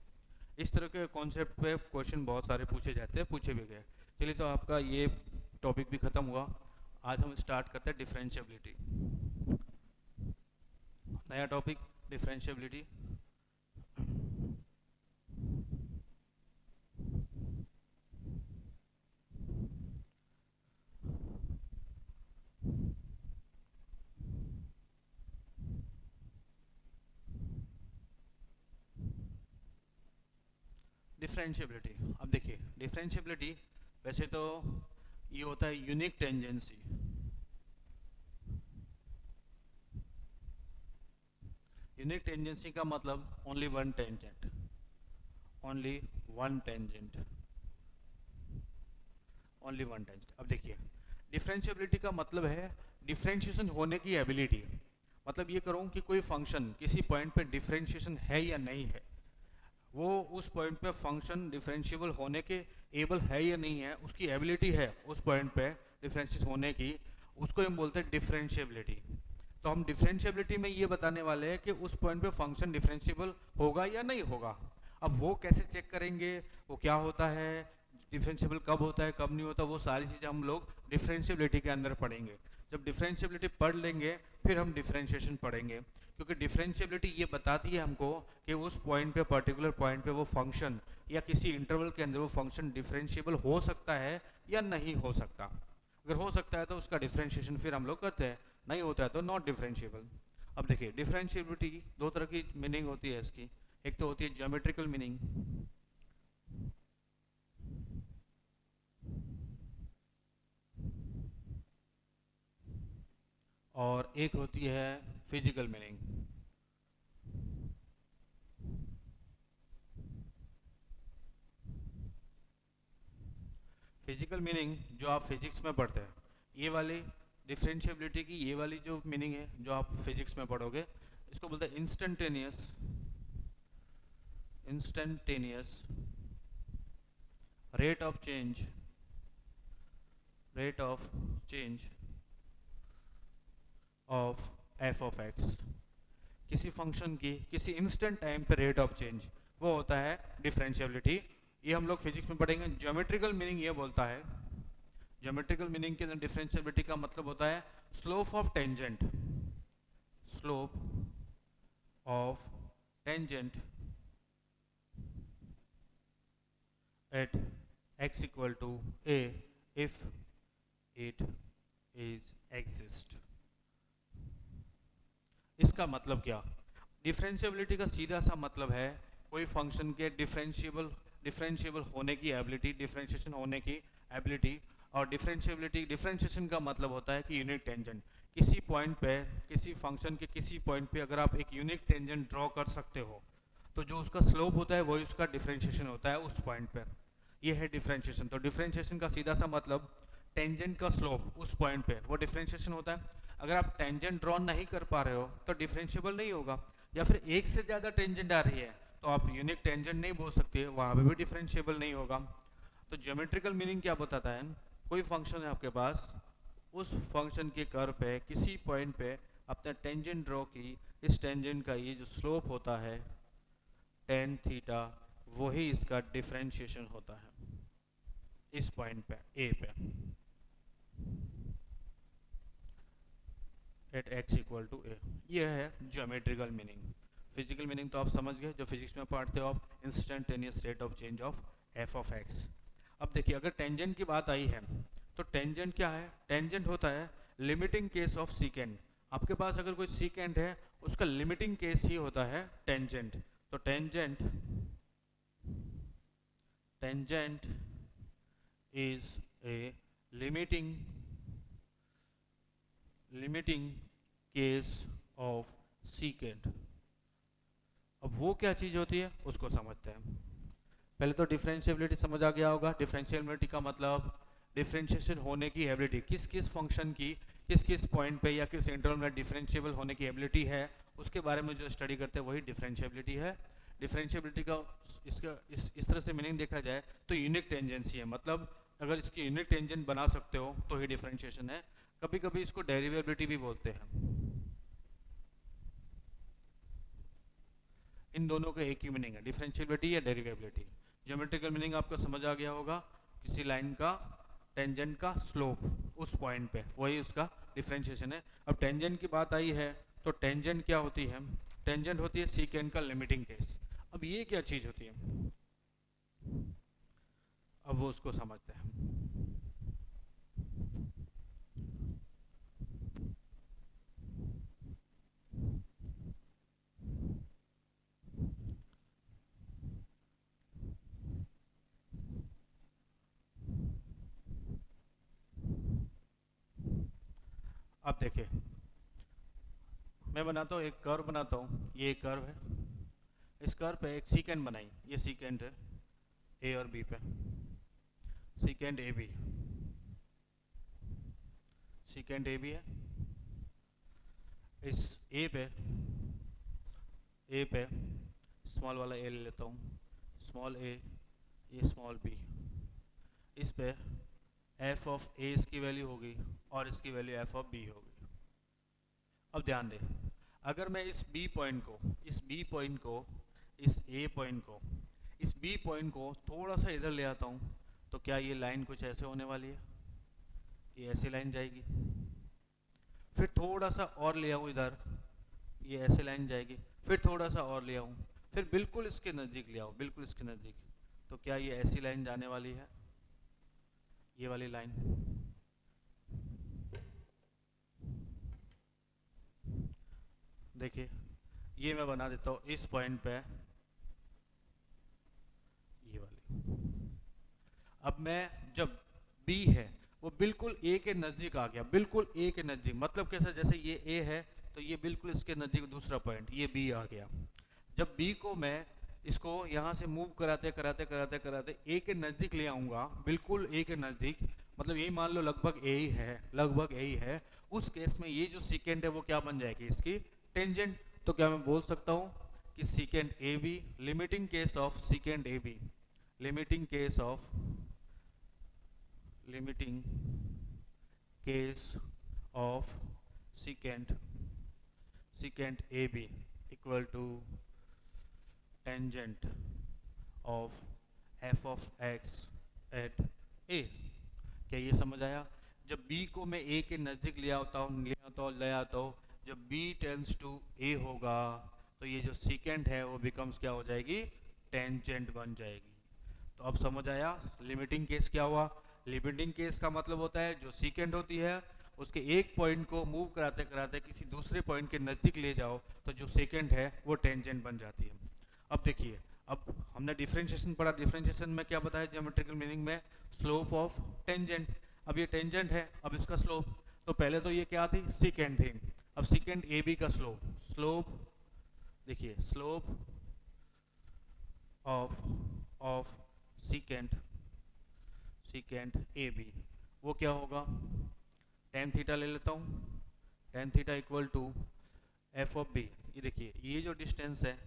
इस तरह के कॉन्सेप्ट पे क्वेश्चन बहुत सारे पूछे जाते हैं, पूछे भी गए। चलिए तो आपका ये टॉपिक भी खत्म हुआ। आज हम स्टार्ट करते हैं डिफरेंशिएबिलिटी, नया टॉपिक डिफरेंशिएबिलिटी। डिफरेंशिएबिलिटी, अब देखिए डिफरेंशिएबिलिटी वैसे तो ये होता है यूनिक टेंजेंसी। यूनिक टेंजेंसी का मतलब only one tangent, only one tangent, only one tangent. अब देखिए डिफरेंशिएबिलिटी का मतलब है डिफरेंशिएशन होने की एबिलिटी। मतलब ये करूँ कि कोई फंक्शन किसी पॉइंट पे डिफरेंशिएशन है या नहीं है, वो उस पॉइंट पे फंक्शन डिफरेंशिएबल होने के एबल है या नहीं है, उसकी एबिलिटी है उस पॉइंट पे डिफरेंशिएट होने की, उसको हम बोलते हैं डिफरेंशिएबिलिटी। तो हम डिफरेंशिएबिलिटी में ये बताने वाले हैं कि उस पॉइंट पे फंक्शन डिफरेंशिएबल होगा या नहीं होगा। अब वो कैसे चेक करेंगे, वो क्या होता है, डिफरेंशिएबल कब होता है कब नहीं होता, वो सारी चीज़ें हम लोग डिफरेंशिएबिलिटी के अंदर पढ़ेंगे। जब डिफरेंशिएबिलिटी पढ़ लेंगे फिर हम डिफरेंशिएशन पढ़ेंगे, क्योंकि डिफरेंशिएबिलिटी ये बताती है हमको कि उस पॉइंट पे, पर्टिकुलर पॉइंट पे वो फंक्शन या किसी इंटरवल के अंदर वो फंक्शन डिफरेंशिएबल हो सकता है या नहीं हो सकता। अगर हो सकता है तो उसका डिफरेंशिएशन फिर हम लोग करते हैं, नहीं होता है तो नॉट डिफरेंशिएबल। अब देखिए डिफरेंशिएबिलिटी की दो तरह की मीनिंग होती है इसकी। एक तो होती है ज्योमेट्रिकल मीनिंग, और एक होती है फिजिकल मीनिंग। फिजिकल मीनिंग जो आप फिजिक्स में पढ़ते हैं, ये वाली डिफरेंशिएबिलिटी की ये वाली जो मीनिंग है जो आप फिजिक्स में पढ़ोगे, इसको बोलते हैं instantaneous, instantaneous rate of change, rate of change of F of x. किसी फंक्शन की किसी इंस्टेंट टाइम पे रेट ऑफ चेंज, वो होता है डिफरेंशिएबिलिटी। ये हम लोग फिजिक्स में पढ़ेंगे। ज्योमेट्रिकल मीनिंग ये बोलता है, ज्योमेट्रिकल मीनिंग के अंदर डिफरेंशिएबिलिटी का मतलब होता है slope of tangent, slope of tangent at x equal to a if it is exist। इसका मतलब क्या? डिफरेंशिएबिलिटी का सीधा सा मतलब है कोई फंक्शन के डिफरेंशिएबल होने की एबिलिटी, डिफरेंशिएशन होने की एबिलिटी। और डिफरेंशिएशन का मतलब होता है कि यूनिक टेंजेंट। किसी पॉइंट पे, किसी फंक्शन के किसी पॉइंट पे अगर आप एक यूनिक टेंजेंट ड्रॉ कर सकते हो तो जो उसका स्लोप होता है वही उसका डिफरेंशिएशन होता है उस पॉइंट पे। ये है डिफरेंशिएशन। तो डिफरेंशिएशन का सीधा सा मतलब टेंजेंट का स्लोप उस पॉइंट पे, वो डिफरेंशिएशन होता है। अगर आप टेंजेंट ड्रॉ नहीं कर पा रहे हो तो डिफरेंशिएबल नहीं होगा। या फिर एक से ज़्यादा टेंजेंट आ रही है तो आप यूनिक टेंजेंट नहीं बोल सकते, वहाँ पे भी डिफरेंशिएबल नहीं होगा। तो ज्योमेट्रिकल मीनिंग क्या बताता है? कोई फंक्शन है आपके पास, उस फंक्शन के कर्व पे किसी पॉइंट पे आपने टेंजेंट ड्रॉ की, इस टेंजेंट का ये जो स्लोप होता है टेन थीटा, वही इसका डिफरेंशिएशन होता है इस पॉइंट पे ए पे एट एक्स इक्वल टू ए। ये है ज्योमेट्रिकल मीनिंग। फिजिकल मीनिंग तो आप समझ गए, जो फिजिक्स में पढ़ते हो आप, instantaneous rate of change of F of x. अब देखिए अगर टेंजेंट की बात आई है तो टेंजेंट क्या है? टेंजेंट होता है लिमिटिंग केस ऑफ सीकेंड। आपके पास अगर कोई सीकेंड है उसका लिमिटिंग केस ही होता है टेंजेंट। तो tangent is a limiting case of secant। अब वो क्या चीज होती है उसको समझते हैं। पहले तो डिफरेंशिएबिलिटी समझ आ गया होगा। डिफरेंशिएबिलिटी का मतलब डिफरेंशिएशन होने की एबिलिटी, किस किस फंक्शन की किस किस पॉइंट पे या किस इंटरवल में डिफरेंशिएबल होने की एबिलिटी है, उसके बारे में जो स्टडी करते हैं वही डिफरेंशिएबिलिटी है। डिफरेंशिएबिलिटी का इसका इस तरह से मीनिंग देखा जाए तो यूनिक टेंजेंसी है, मतलब अगर इसकी यूनिक टेंजेंट बना सकते हो तो ही डिफरेंशिएशन है। कभी कभी इसको डेरिवेबिलिटी भी बोलते हैं। इन दोनों का एक ही मीनिंग है, डिफरेंशिएबिलिटी या डेरिवेबिलिटी। ज्योमेट्रिकल मीनिंग आपको समझ आ गया होगा, किसी लाइन का टेंजेंट का स्लोप उस पॉइंट पे, वही उसका डिफरेंशिएशन है। अब टेंजेंट की बात आई है तो टेंजेंट क्या होती है? टेंजेंट होती है सीकेंड का लिमिटिंग केस। अब ये क्या चीज होती है, अब वो उसको समझते हैं। अब देखिए मैं बनाता हूँ, एक कर्व बनाता हूँ, ये एक कर्व है। इस कर्व पे एक सीकेंड बनाई, ये सीकेंड है ए और बी पे, सीकेंड ए बी, सीकेंड ए बी है। इस ए पे स्मॉल वाला ए ले लेता हूँ, स्मॉल ए, ये स्मॉल बी। इस पे एफ ऑफ ए इसकी वैल्यू होगी और इसकी वैल्यू एफ ऑफ बी होगी। अब ध्यान दें, अगर मैं इस बी पॉइंट को, इस बी पॉइंट को, इस ए पॉइंट को, इस बी पॉइंट को थोड़ा सा इधर ले आता हूँ तो क्या ये लाइन कुछ ऐसे होने वाली है? ये ऐसी लाइन जाएगी। फिर थोड़ा सा और ले आऊँ इधर, ये ऐसे लाइन जाएगी। फिर थोड़ा सा और ले आऊँ, फिर बिल्कुल इसके नज़दीक ले आओ, बिल्कुल इसके नज़दीक, तो क्या ये ऐसी लाइन जाने वाली है? ये वाली लाइन। देखिए ये मैं बना देता हूँ इस पॉइंट पे, ये वाली। अब मैं जब B है वो बिल्कुल A के नज़दीक आ गया, बिल्कुल A के नज़दीक, मतलब कैसा, जैसे ये A है तो ये बिल्कुल इसके नज़दीक दूसरा पॉइंट ये B आ गया। जब B को मैं इसको यहाँ से मूव कराते कराते कराते कराते A के नज़दीक ले आऊँगा, बिल्कुल A के नज़दीक, मतलब यही मान लो लगभग A ही है, लगभग A ही है, उस केस में ये जो सीकेंट है वो क्या बन जाएगी, इसकी टेंजेंट। तो क्या मैं बोल सकता हूँ कि secant AB, limiting case of secant AB, limiting case of, limiting case of secant AB equal to tangent of f of x at a। क्या ये समझ आया? जब b को मैं a के नज़दीक ले आता हूँ, जब b टेंस टू a होगा तो ये जो सीकेंट है वो बिकम्स क्या हो जाएगी, टेंजेंट बन जाएगी। तो अब समझ आया लिमिटिंग केस क्या हुआ। लिमिटिंग केस का मतलब होता है जो सीकेंट होती है उसके एक पॉइंट को मूव कराते कराते किसी दूसरे पॉइंट के नज़दीक ले जाओ तो जो सेकेंड है वो टेंजेंट बन जाती है। अब देखिए, अब हमने डिफरेंशिएशन पढ़ा, डिफरेंशिएशन में क्या बताया ज्योमेट्रिकल मीनिंग में, स्लोप ऑफ टेंजेंट। अब ये टेंजेंट है, अब इसका स्लोप, तो पहले तो ये क्या थी, सीकेंट थी, अब सीकेंट ए बी का स्लोप, स्लोप देखिए slope of secant a b वो क्या होगा, टेन थीटा ले लेता हूँ, tan theta equal to f of b. ये देखिए ये जो डिस्टेंस है,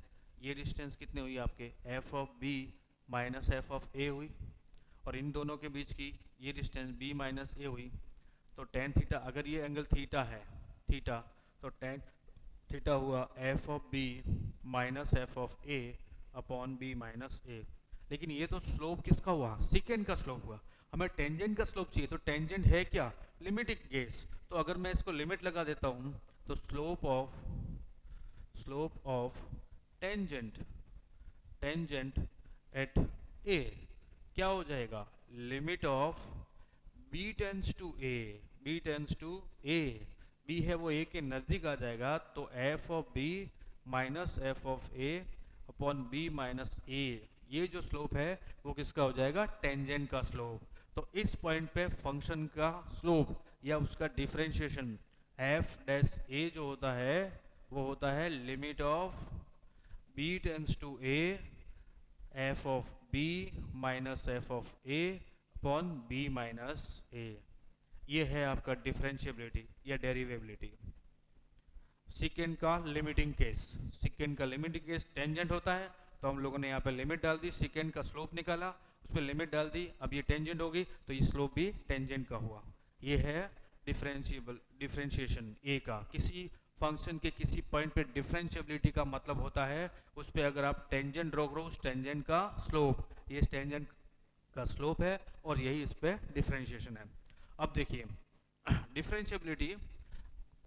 ये डिस्टेंस कितनी हुई आपके, f of b minus f of a हुई, और इन दोनों के बीच की ये डिस्टेंस बी माइनस ए हुई। तो टेन थीटा, अगर ये एंगल थीटा है, थीटा, तो टेन थीटा हुआ f of b minus f of a upon b minus a. लेकिन ये तो स्लोप किसका हुआ, सीकेंट का स्लोप हुआ, हमें टेंजेंट का स्लोप चाहिए। तो टेंजेंट है क्या, लिमिटिंग केस। तो अगर मैं इसको लिमिट लगा देता हूँ तो slope of tangent at a क्या हो जाएगा, limit of b tends to a, b है वो a के नज़दीक आ जाएगा, तो f of b minus f of a upon b minus a, ये जो स्लोप है वो किसका हो जाएगा, टेंजेंट का स्लोप। तो इस पॉइंट पे फंक्शन का स्लोप या उसका डिफरेंशिएशन f डैश a जो होता है वो होता है limit of b tends to a f of b minus f of a upon b minus a। ये है आपका डिफरेंशिएबिलिटी या डेरिवेबिलिटी। सीकेंट का लिमिटिंग केस, सीकेंट का लिमिटिंग केस टेंजेंट होता है, तो हम लोगों ने यहाँ पे लिमिट डाल दी, सीकेंट का स्लोप निकाला, उस पर लिमिट डाल दी, अब ये टेंजेंट होगी तो ये स्लोप भी टेंजेंट का हुआ। ये है डिफरेंशिएशन ए का। किसी फंक्शन के किसी पॉइंट पे डिफरेंशिएबिलिटी का मतलब होता है उस पर अगर आप टेंजेंट ड्रॉ करो, उस टेंजेंट का स्लोप, ये टेंजेंट का स्लोप है और यही इस पे डिफरेंशिएशन है। अब देखिए डिफरेंशिएबिलिटी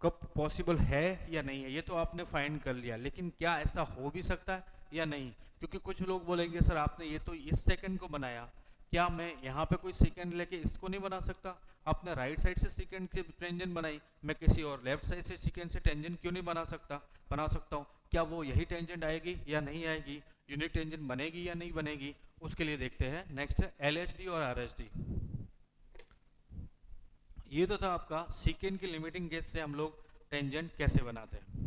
कब पॉसिबल है या नहीं है, ये तो आपने फाइंड कर लिया, लेकिन क्या ऐसा हो भी सकता है या नहीं, क्योंकि कुछ लोग बोलेंगे सर आपने ये तो इस सेकंड को बनाया, क्या मैं यहाँ पे कोई सेकंड लेके इसको नहीं बना सकता? आपने राइट साइड से सेकंड की टेंजेंट बनाई, मैं किसी और लेफ्ट साइड से सेकंड से टेंजेंट क्यों नहीं बना सकता? बना सकता हूँ। क्या वो यही टेंजेंट आएगी या नहीं आएगी, यूनिक टेंजेंट बनेगी या नहीं बनेगी, उसके लिए देखते हैं। नेक्स्ट है LHD और RHD। ये तो था आपका सीकेंट की लिमिटिंग केस से हम लोग टेंजेंट कैसे बनाते हैं।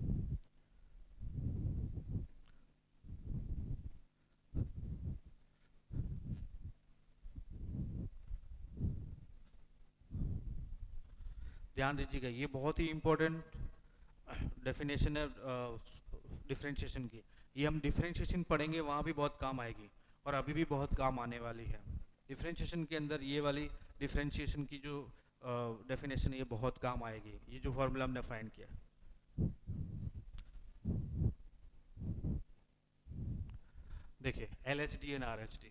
ध्यान दीजिएगा, ये बहुत ही इंपॉर्टेंट डेफिनेशन है डिफरेंशिएशन की। ये हम डिफरेंशिएशन पढ़ेंगे वहाँ भी बहुत काम आएगी और अभी भी बहुत काम आने वाली है। डिफरेंशिएशन के अंदर ये वाली डिफरेंशिएशन की जो डेफिनेशन ये बहुत काम आएगी, ये जो फॉर्मूला हमने फाइंड किया। देखिए LHD एंड RHD,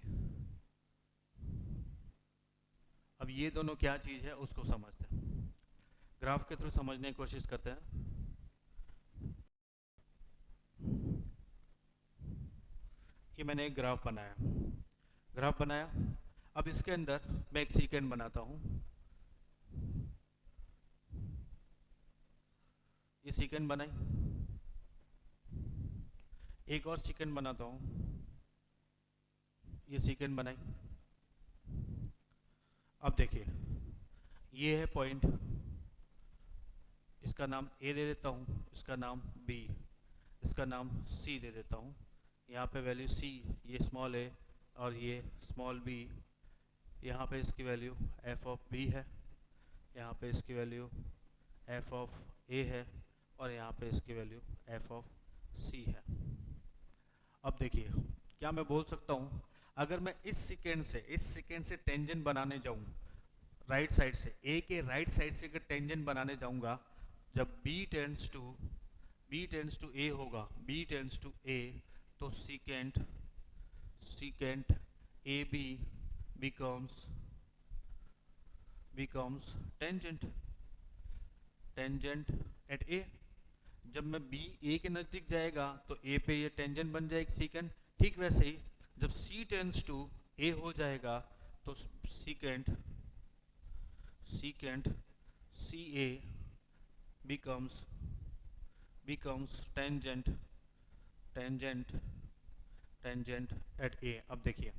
अब ये दोनों क्या चीज़ है उसको समझते हैं, ग्राफ के थ्रू समझने की कोशिश करते हैं। ये मैंने एक ग्राफ बनाया, अब इसके अंदर मैं एक सीकेंट बनाता हूँ, ये सीकेंट बनाई, एक और सीकेंड बनाता हूँ, ये सीकेंड बनाई। अब देखिए ये है पॉइंट, इसका नाम ए दे देता हूँ, इसका नाम बी, इसका नाम सी दे देता हूँ। यहाँ पे वैल्यू सी, ये स्मॉल ए और ये स्मॉल बी, यहाँ पे इसकी वैल्यू एफ ऑफ बी है, यहाँ पे इसकी वैल्यू एफ ऑफ ए है और यहाँ पे इसकी वैल्यू एफ ऑफ सी है। अब देखिए क्या मैं बोल सकता हूँ, अगर मैं इस सेकेंड से टेंजेंट बनाने जाऊँ राइट साइड से, ए के राइट साइड से अगर टेंजेंट बनाने जाऊँगा, जब b टेंड्स टू ए होगा, b टेंड्स टू ए, तो secant a b becomes tangent at a. जब मैं b a के नज़दीक जाएगा तो a पे ये टेंजेंट बन जाएगी सीकेंट। ठीक वैसे ही जब c टेंड्स टू a हो जाएगा तो secant c a becomes tangent at a. अब देखिए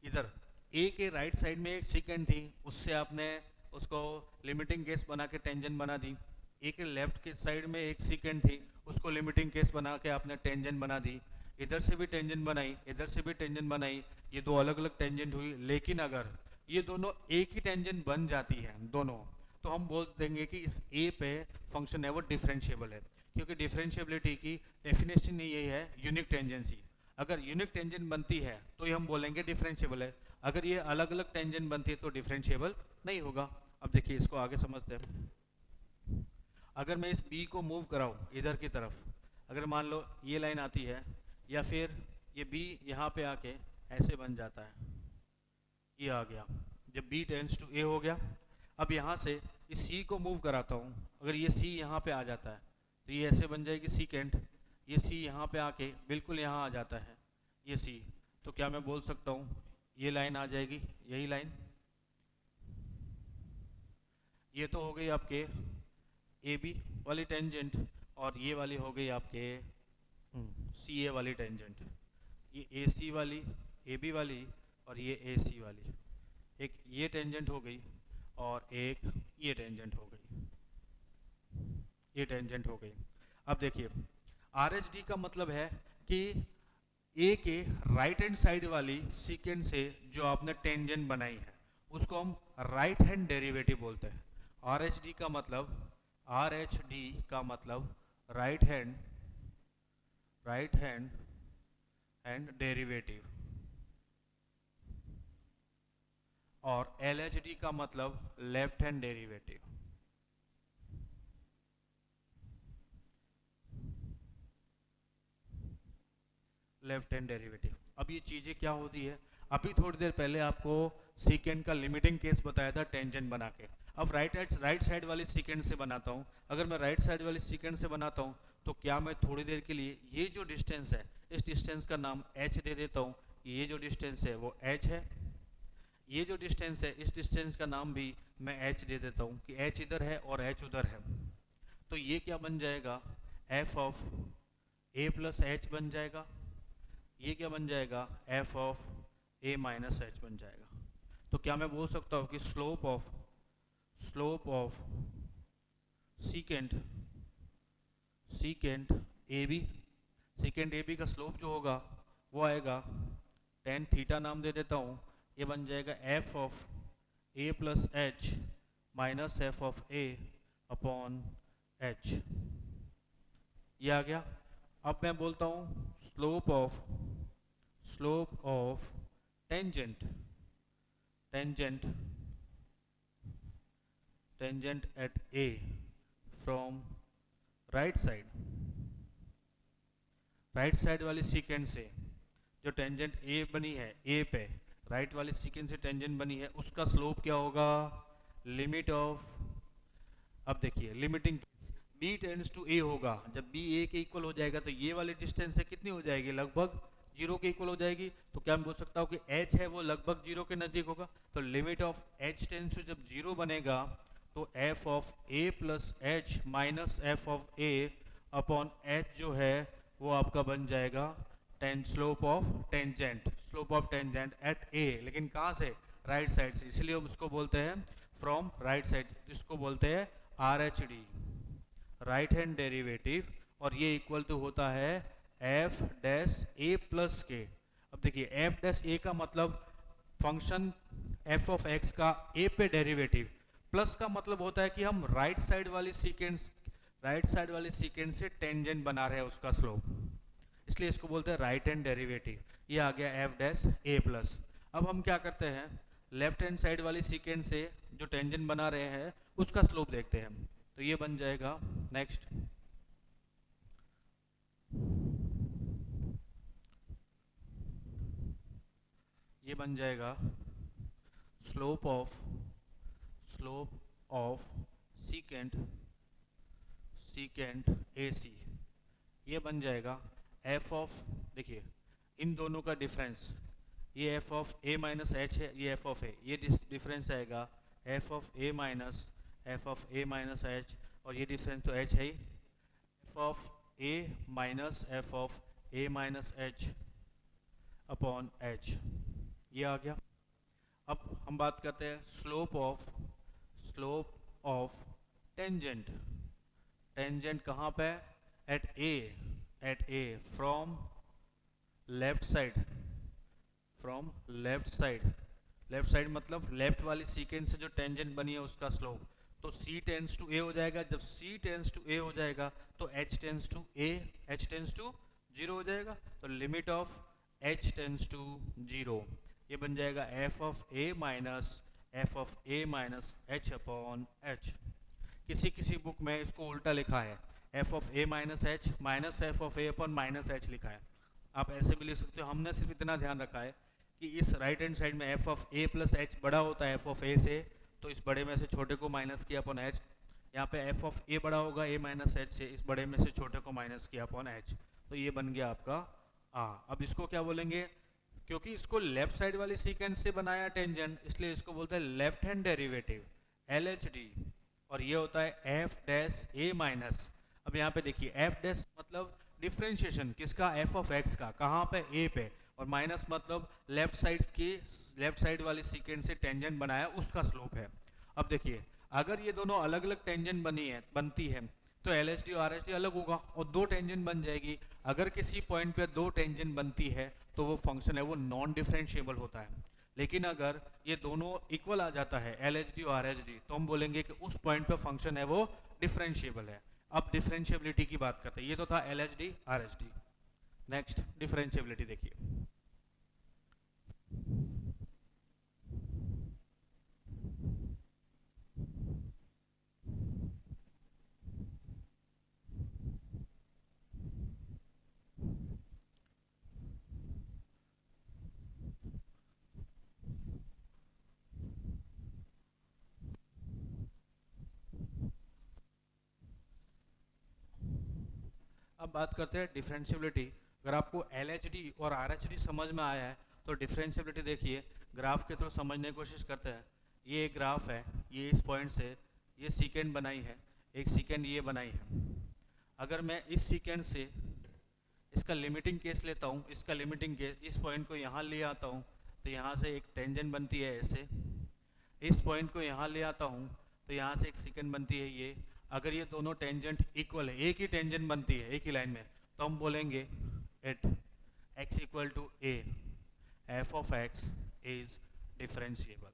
इधर ए के राइट साइड में एक सीकेंट थी, उससे आपने उसको लिमिटिंग केस बना के टेंजेंट बना दी। ए के लेफ्ट के साइड में एक सीकेंट थी, उसको लिमिटिंग केस बना के आपने टेंजेंट बना दी। इधर से भी टेंजेंट बनाई, इधर से भी टेंजेंट बनाई, ये दो अलग अलग टेंजेंट हुई। लेकिन अगर ये दोनों एक ही टेंजेंट बन जाती है दोनों, तो हम बोल देंगे कि इस ए पे फंक्शन है वो डिफरेंशिएबल है, क्योंकि डिफरेंशिएबिलिटी की डेफिनेशन ही यही है यूनिक टेंजेंसी। अगर यूनिक टेंजेंट बनती है तो ये हम बोलेंगे डिफरेंशिएबल है, अगर ये अलग अलग टेंजेंट बनती है तो डिफरेंशिएबल नहीं होगा। अब देखिए इसको आगे समझते हैं। अगर मैं इस b को मूव कराऊँ इधर की तरफ, अगर मान लो ये लाइन आती है, या फिर ये b यहाँ पे आके ऐसे बन जाता है, ये आ गया, जब b टेंड्स टू a हो गया। अब यहाँ से इस c को मूव कराता हूँ, अगर ये c यहाँ पे आ जाता है तो ये ऐसे बन जाएगी सीकेंट, ये c यहाँ पे आके बिल्कुल यहाँ आ जाता है ये c, तो क्या मैं बोल सकता हूँ ये लाइन आ जाएगी, यही लाइन। ये तो हो गई आपके ए बी वाली टेंजेंट, और ये वाली हो गई आपके सी ए वाली टेंजेंट। ये ए सी वाली, ए बी वाली और ये ए सी वाली, एक ये टेंजेंट हो गई और एक ये टेंजेंट हो गई, ये टेंजेंट हो गई। अब देखिए आर एच डी का मतलब है कि ए के राइट हैंड साइड वाली सीकेंट से जो आपने टेंजेंट बनाई है उसको हम राइट हैंड डेरिवेटिव बोलते हैं। आर एच डी का मतलब राइट हैंड एंड डेरिवेटिव, और एल एच डी का मतलब left hand derivative. Left hand derivative. अब ये चीज़ें क्या होती है, अभी थोड़ी देर पहले आपको सीकेंट का लिमिटिंग केस बताया था टेंजेंट बना के। अब राइट साइड वाली सीकेंट से बनाता हूँ। अगर मैं राइट साइड वाली सीकेंट से बनाता हूँ तो क्या मैं थोड़ी देर के लिए ये जो डिस्टेंस है इस डिस्टेंस का नाम h दे देता हूँ, ये जो डिस्टेंस है वो h है, ये जो डिस्टेंस है इस डिस्टेंस का नाम भी मैं h दे देता हूँ कि h इधर है और h उधर है। तो ये क्या बन जाएगा, f of a plus h बन जाएगा, ये क्या बन जाएगा, f of a minus h बन जाएगा। तो क्या मैं बोल सकता हूँ कि slope of secant a b का स्लोप जो होगा वो आएगा टेन थीटा नाम दे देता हूँ, ये बन जाएगा f of a plus h minus f of a upon h, ये आ गया। अब मैं बोलता हूँ slope of tangent eight a from right side वाली सीकेंट से जो टेंजेंट a बनी है, a पे राइट वाली सीकेंट से टेंजेंट बनी है, उसका स्लोप क्या होगा, लिमिट ऑफ, अब देखिए limiting b tends to a होगा, जब b a के इक्वल हो जाएगा तो ये वाली डिस्टेंस से कितनी हो जाएगी, लगभग 0 के इक्वल हो जाएगी। तो क्या मैं बोल सकता हूँ कि h है वो लगभग 0 के नज़दीक होगा। तो limit of h tends to जब 0 बनेगा तो f of a plus h minus f of a upon h जो है वो आपका बन जाएगा slope of tangent at a, लेकिन कहाँ से, राइट साइड से, इसलिए हम उसको बोलते हैं फ्रॉम राइट साइड, जिसको बोलते हैं R H D, right hand derivative, और ये इक्वल टू होता है एफ डैश ए प्लस के। अब देखिए एफ डैश ए का मतलब फंक्शन एफ ऑफ एक्स का ए पे डेरिवेटिव, प्लस का मतलब होता है कि हम राइट साइड वाली सीक्वेंस से टेंजेंट बना रहे हैं उसका स्लोप, इसलिए इसको बोलते हैं राइट हैंड डेरिवेटिव। ये आ गया एफ डैश ए प्लस। अब हम क्या करते हैं, लेफ्ट हैंड साइड वाली सीक्वेंस से जो टेंजेंट बना रहे हैं उसका स्लोप देखते हैं। तो ये बन जाएगा, नेक्स्ट ये बन जाएगा स्लोप ऑफ सीकेंट ए सी, ये बन जाएगा एफ ऑफ, देखिए इन दोनों का डिफरेंस, ये f of a minus h है, ये एफ ऑफ ए, ये डिफरेंस आएगा f of a minus h, और ये डिफरेंस तो एच है ही, f of a minus f of a minus h upon h, ये आ गया। अब हम बात करते हैं स्लोप ऑफ टेंजेंट कहाँ पे, at a from left side मतलब लेफ्ट वाली सीक्वेंस से जो टेंजेंट बनी है उसका स्लोप, तो c टेंस टू ए हो जाएगा। जब c टेंस टू ए हो जाएगा तो h टेंस टू 0 हो जाएगा, तो limit of h tends to 0, ये बन जाएगा f of a minus h upon h। किसी बुक में इसको उल्टा लिखा है, f of a minus h minus f of a upon minus h लिखा है, आप ऐसे भी लिख सकते हो। हमने सिर्फ इतना ध्यान रखा है कि इस राइट हैंड साइड में f of a plus h बड़ा होता है f ऑफ a से, तो इस बड़े में से छोटे को माइनस किया अपॉन h, यहाँ पे f ऑफ a बड़ा होगा a माइनस h से, इस बड़े में से छोटे को माइनस किया अपॉन h, तो ये बन गया आपका आ। अब इसको क्या बोलेंगे, क्योंकि इसको लेफ्ट साइड वाली सीक्वेंस से बनाया टेंजेंट, इसलिए इसको बोलते हैं लेफ्ट हैंड डेरिवेटिव LHD, और ये होता है f डैश a माइनस। अब यहाँ पे देखिए f डैश मतलब डिफरेंशिएशन किसका, f ऑफ x का, कहाँ पे, a पे, और माइनस मतलब लेफ्ट साइड वाली सीक्वेंस से टेंजेंट बनाया उसका स्लोप है। अब देखिए अगर ये दोनों अलग अलग टेंजेंट बनती है तो LHD और RHD अलग होगा और दो टेंजेंट बन जाएगी। अगर किसी पॉइंट पे दो टेंजेंट बनती है तो वो फंक्शन है वो नॉन डिफरेंशिएबल होता है, लेकिन अगर ये दोनों इक्वल आ जाता है LHD और RHD तो हम बोलेंगे कि उस पॉइंट पे फंक्शन है वो डिफरेंशिएबल है। अब डिफरेंशिएबिलिटी की बात करते हैं, ये तो था LHD RHD, नेक्स्ट डिफरेंशिएबिलिटी देखिए। अब बात करते हैं डिफरेंशिएबिलिटी। अगर आपको LHD और RHD समझ में आया है तो डिफरेंशिएबिलिटी देखिए ग्राफ के थ्रू समझने की कोशिश करते हैं। ये एक ग्राफ है, ये इस पॉइंट से ये सीकेंड बनाई है, एक सीकेंड ये बनाई है। अगर मैं इस सीकेंड से इसका लिमिटिंग केस लेता हूँ, इसका लिमिटिंग केस इस पॉइंट को यहाँ ले आता हूँ तो यहाँ से एक टेंजेंट बनती है ऐसे, इस पॉइंट को यहाँ ले आता हूँ तो यहाँ से एक सीकेंड बनती है ये। अगर ये दोनों टेंजेंट इक्वल है, एक ही टेंजेंट बनती है एक ही लाइन में, तो हम बोलेंगे at x equal to a f of x is differentiable.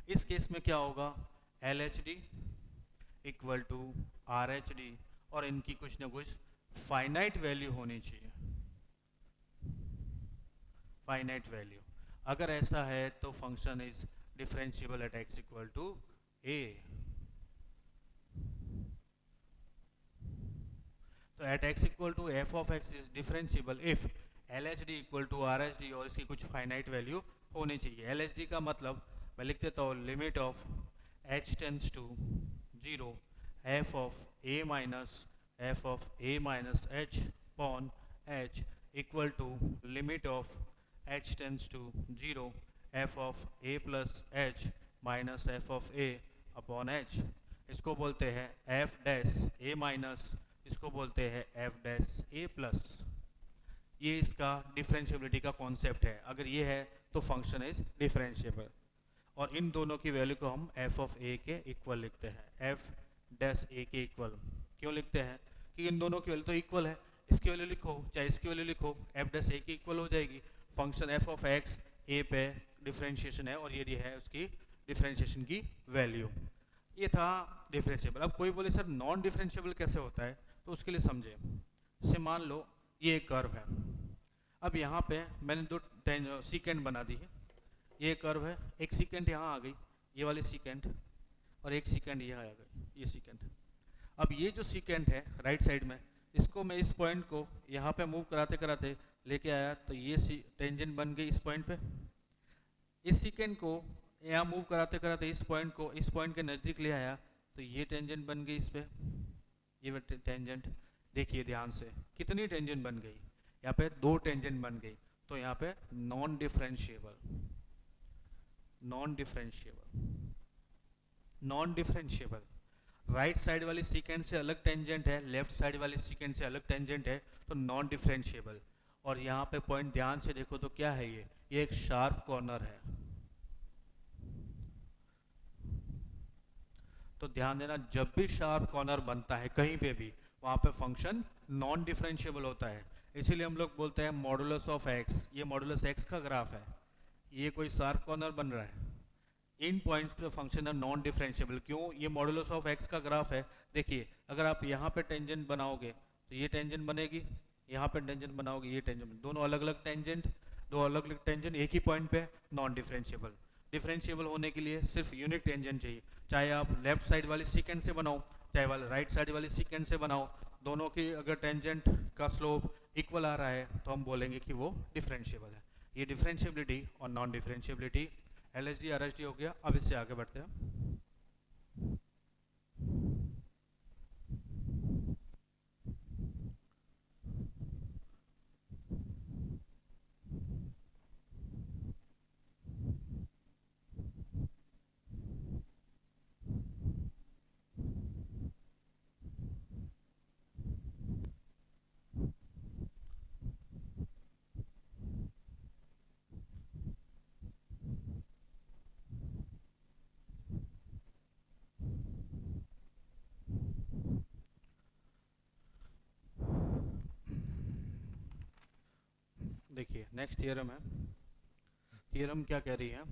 इस केस में क्या होगा, LHD इक्वल टू RHD और इनकी कुछ ना कुछ फाइनाइट वैल्यू होनी चाहिए, फाइनाइट वैल्यू। अगर ऐसा है तो function is differentiable at x equal to a। तो at x equal to f of x is differentiable if LHD equal to RHD और इसकी कुछ फाइनाइट वैल्यू होनी चाहिए। LHD का मतलब मैं लिख देता हूँ limit of h tends to 0 f of a minus h upon h equal to limit of h tends to 0 f of a plus h minus f of a upon h। इसको बोलते हैं F dash a minus, इसको बोलते हैं F dash ए plus. ये इसका differentiability का concept है। अगर ये है तो फंक्शन इज डिफरेंशिएबल। और इन दोनों की वैल्यू को हम एफ ऑफ ए के इक्वल लिखते हैं, एफ डैश ए के इक्वल। क्यों लिखते हैं? कि इन दोनों की वैल्यू तो इक्वल है। इसकी वैल्यू लिखो चाहे इसकी वैल्यू लिखो, एफ डैश ए की इक्वल हो जाएगी। फंक्शन एफ ऑफ एक्स ए पे डिफरेंशिएशन है और ये है उसकी डिफरेंशिएशन की वैल्यू। ये था डिफरेंशिएबल। अब कोई बोले सर नॉन डिफरेंशिएबल कैसे होता है, तो उसके लिए समझे। जैसे मान लो ये एक कर्व है। अब यहाँ पे मैंने दो सीकेंट बना दी है। ये कर्व है, एक सीकेंट यहाँ आ गई, ये वाली सीकेंट, और एक सीकेंट यहाँ आ गई, ये सीकेंट। अब ये जो सीकेंट है राइट साइड में, इसको मैं इस पॉइंट को यहाँ पे मूव कराते कराते लेके आया, तो ये टेंजेंट बन गई इस पॉइंट पे। इस सीकेंट को यहाँ मूव कराते कराते इस पॉइंट को इस पॉइंट के नज़दीक ले आया, तो ये टेंजेंट बन गई इस पे, ये टेंजेंट। देखिए ध्यान से कितनी टेंजेंट बन गई, यहाँ पे दो टेंजेंट बन गई। तो यहाँ पे non differentiable, non differentiable, non differentiable. Right side वाली सीकेंट से अलग टेंजेंट है, लेफ्ट साइड वाली सीकेंट से अलग टेंजेंट है, तो नॉन डिफरेंशिएबल। और यहाँ पे पॉइंट ध्यान से देखो तो क्या है, ये एक शार्प कॉर्नर है। तो ध्यान देना, जब भी शार्प कॉर्नर बनता है कहीं पे भी, वहां पे फंक्शन नॉन डिफरेंशिएबल होता है। इसीलिए हम लोग बोलते हैं मॉडुलस ऑफ एक्स। ये मॉडुलस एक्स का ग्राफ है, ये कोई शार्प कॉर्नर बन रहा है, इन पॉइंट्स पे फंक्शन है नॉन डिफरेंशिएबल। क्यों? ये मॉडुलस ऑफ एक्स का ग्राफ है। देखिए अगर आप यहाँ पे टेंजेंट बनाओगे तो ये टेंजेंट बनेगी, यहाँ पे टेंजेंट बनाओगे ये टेंजेंट, दोनों अलग अलग टेंजेंट, दो अलग अलग टेंजेंट एक ही पॉइंट पे, नॉन डिफरेंशिएबल। डिफरेंशिएबल होने के लिए सिर्फ यूनिक टेंजेंट चाहिए, चाहे आप लेफ्ट साइड वाली सीकेंस से बनाओ चाहे वाले राइट साइड वाली सीकेंस से बनाओ, दोनों की अगर टेंजेंट का स्लोप इक्वल आ रहा है तो हम बोलेंगे कि वो डिफरेंशिएबल है। ये डिफरेंशिएबिलिटी और नॉन डिफरेंशिएबिलिटी LHD RHD हो गया। अब इससे आगे बढ़ते हैं। देखिए नेक्स्ट थियरम है। थियरम क्या कह रही है?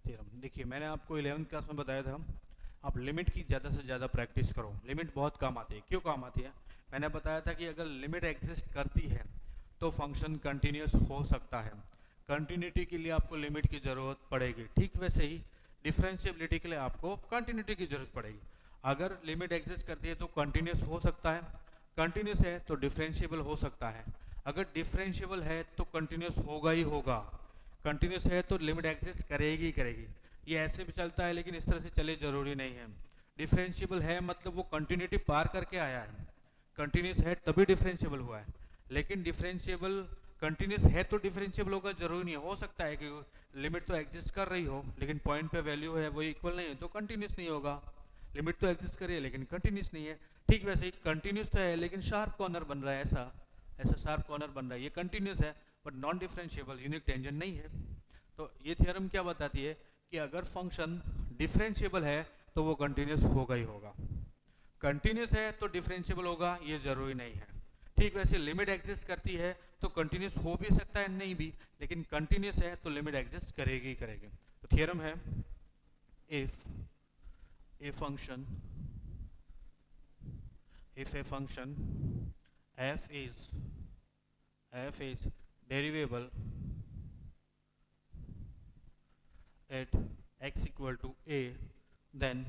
थियरम देखिए, मैंने आपको 11th क्लास में बताया था आप लिमिट की ज़्यादा से ज़्यादा प्रैक्टिस करो। लिमिट बहुत काम आती है। क्यों काम आती है? मैंने बताया था कि अगर लिमिट एग्जिस्ट करती है तो फंक्शन कंटिन्यूस हो सकता है। कंटिन्यूटी के लिए आपको लिमिट की ज़रूरत पड़ेगी। ठीक वैसे ही डिफरेंशिएबिलिटी के लिए आपको कंटिन्यूटी की ज़रूरत पड़ेगी। अगर लिमिट एग्जिस्ट करती है तो कंटिन्यूस हो सकता है, कंटिन्यूस है तो डिफरेंशिएबल हो सकता है, अगर डिफरेंशिएबल है तो कंटिन्यूस होगा ही होगा, कंटिन्यूस है तो लिमिट एग्जिस्ट करेगी ही करेगी। ये ऐसे भी चलता है लेकिन इस तरह से चले जरूरी नहीं है। डिफरेंशिएबल है मतलब वो कंटिन्यूटी पार करके आया है, कंटिन्यूस है तभी डिफरेंशिएबल हुआ है। लेकिन डिफरेंशिएबल कंटिन्यूस है तो डिफरेंशिएबल होगा जरूरी नहीं है। हो सकता है कि लिमिट तो एग्जिस्ट कर रही हो लेकिन पॉइंट पे वैल्यू है वो इक्वल नहीं है तो कंटिन्यूस नहीं होगा। लिमिट तो एग्जिस्ट कर रही है लेकिन कंटिन्यूस नहीं है। ठीक वैसे ही कंटिन्यूस तो है लेकिन शार्प कॉर्नर बन रहा है, ऐसा ऐसा शार्प कॉर्नर बन रहा है, ये कंटिन्यूस है but non differentiable, unique tangent नहीं है। तो ये थ्योरम क्या बताती है कि अगर फंक्शन डिफरेंशिएबल है तो वो कंटिन्यूस होगा ही होगा, कंटिन्यूस है तो डिफरेंशिएबल होगा ये जरूरी नहीं है। ठीक वैसे लिमिट एग्जिस्ट करती है तो कंटिन्यूस हो भी सकता है नहीं भी, लेकिन कंटिन्यूस है तो लिमिट एग्जिस्ट करेगी ही करेगी। तो थ्योरम है if a function if a function f is derivable at x equal to a, then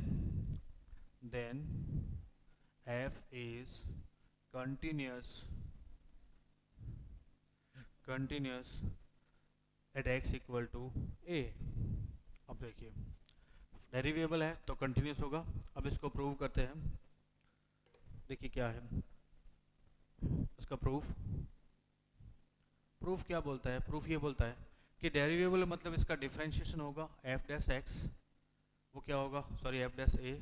f is continuous at x equal to a। अब देखिए डेरिवेबल है तो कंटिन्यूस होगा। अब इसको प्रूव करते हैं। देखिए क्या है इसका प्रूफ क्या बोलता है? प्रूफ ये बोलता है कि डेरिवेबल मतलब इसका डिफरेंशिएशन होगा f डैश x वो क्या होगा, सॉरी एफ डैश ए,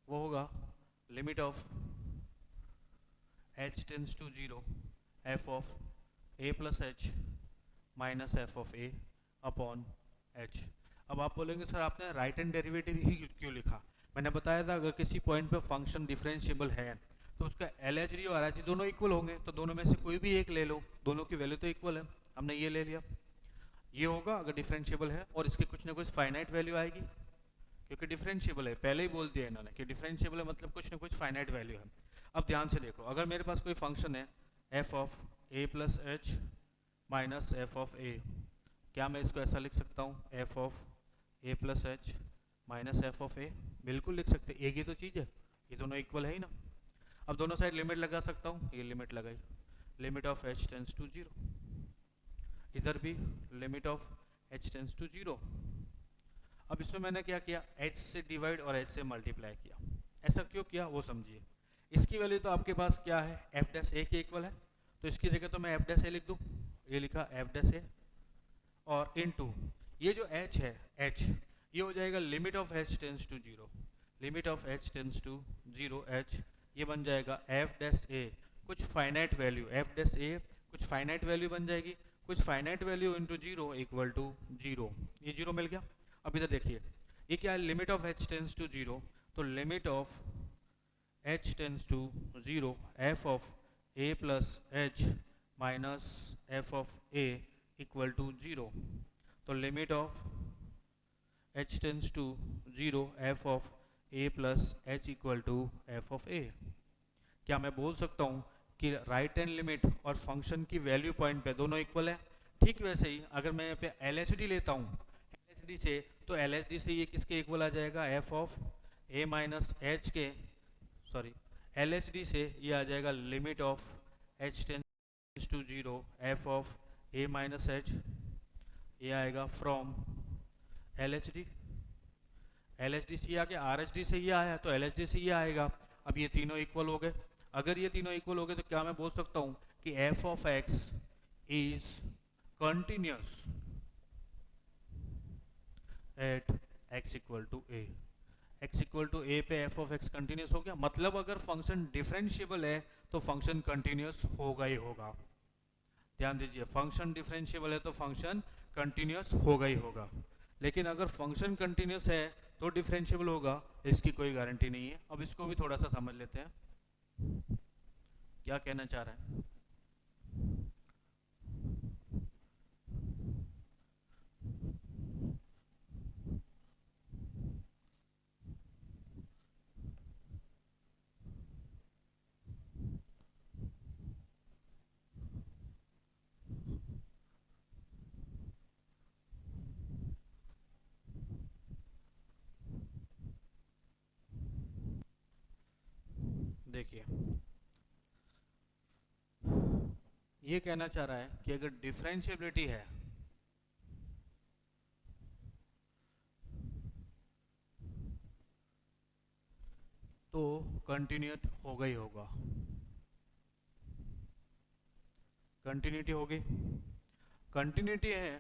वो होगा limit of h tends to 0 f of a plus h minus f of a upon h. अब आप बोलेंगे सर आपने राइट हैंड डेरिवेटिव ही क्यों लिखा? मैंने बताया था अगर किसी पॉइंट पे फंक्शन डिफरेंशिएबल है तो उसका एल एच डी और आर एच डी दोनों इक्वल होंगे, तो दोनों में से कोई भी एक ले लो, दोनों की वैल्यू तो इक्वल है। हमने ये ले लिया, ये होगा अगर डिफरेंशिएबल है और इसकी कुछ ना कुछ फाइनाइट वैल्यू आएगी, क्योंकि डिफरेंशिएबल है, पहले ही बोल दिया इन्होंने कि डिफरेंशिएबल है मतलब कुछ ना कुछ फाइनाइट वैल्यू है। अब ध्यान से देखो, अगर मेरे पास कोई फंक्शन है f of a plus h minus f of a, क्या मैं इसको ऐसा लिख सकता हूँ f of a plus h minus f of a? बिल्कुल लिख सकते, एक ही तो चीज़ है, ये दोनों इक्वल है ही ना। अब दोनों साइड लिमिट लगा सकता हूँ, ये लिमिट लगाई, limit of h tends to 0, इधर भी limit of h tends to 0। अब इसमें मैंने क्या किया, h से डिवाइड और h से मल्टीप्लाई किया। ऐसा क्यों किया वो समझिए। इसकी वैल्यू तो आपके पास क्या है, f डैश a के इक्वल है, तो इसकी जगह तो मैं f डैश a लिख दूँ, ये लिखा f डैश a, और इनटू ये जो h है h, ये हो जाएगा limit of h tends to 0, limit of h tends to 0 h, ये बन जाएगा f डैश a कुछ finite value, f dash a कुछ फाइनाइट वैल्यू बन जाएगी, कुछ finite value into 0 equal to 0, ये 0 मिल गया। अब इधर देखिए ये क्या है, limit of h tends to 0, तो limit of h tends to 0 f of a plus h minus f of a equal to 0, तो limit of h tends to 0 f of a plus h equal to f of a। क्या मैं बोल सकता हूँ कि right hand limit और function की value point पे दोनों इक्वल है? ठीक वैसे ही अगर मैं यहाँ पे एल एच डी लेता हूँ LHD से, तो LHD से ये किसके इक्वल आ जाएगा, f of a minus h के, सॉरी LHD से ये आ जाएगा limit of h tends to 0 f of a minus h, ये आएगा फ्रॉम LHD, LHD से ये आ गया, RHD से ये आया तो LHD से ये आएगा। अब ये तीनों इक्वल हो गए, अगर ये तीनों इक्वल हो गए तो क्या मैं बोल सकता हूँ कि f of x is continuous at x equal to a, x equal to a पे f ऑफ x कंटिन्यूस हो गया, मतलब अगर फंक्शन डिफरेंशिएबल है तो फंक्शन कंटिन्यूस होगा ही होगा। ध्यान दीजिए, फंक्शन डिफरेंशिएबल है तो फंक्शन कंटिन्यूस होगा ही होगा, लेकिन अगर फंक्शन कंटिन्यूस है तो डिफरेंशिएबल होगा, इसकी कोई गारंटी नहीं है। अब इसको भी थोड़ा सा समझ लेते हैं, क्या कहना चाह रहा है। देखिए ये कहना चाह रहा है कि अगर डिफरेंशिएबिलिटी है तो कंटिन्यूट होगा ही होगा, कंटिन्यूटी होगी, कंटिन्यूटी है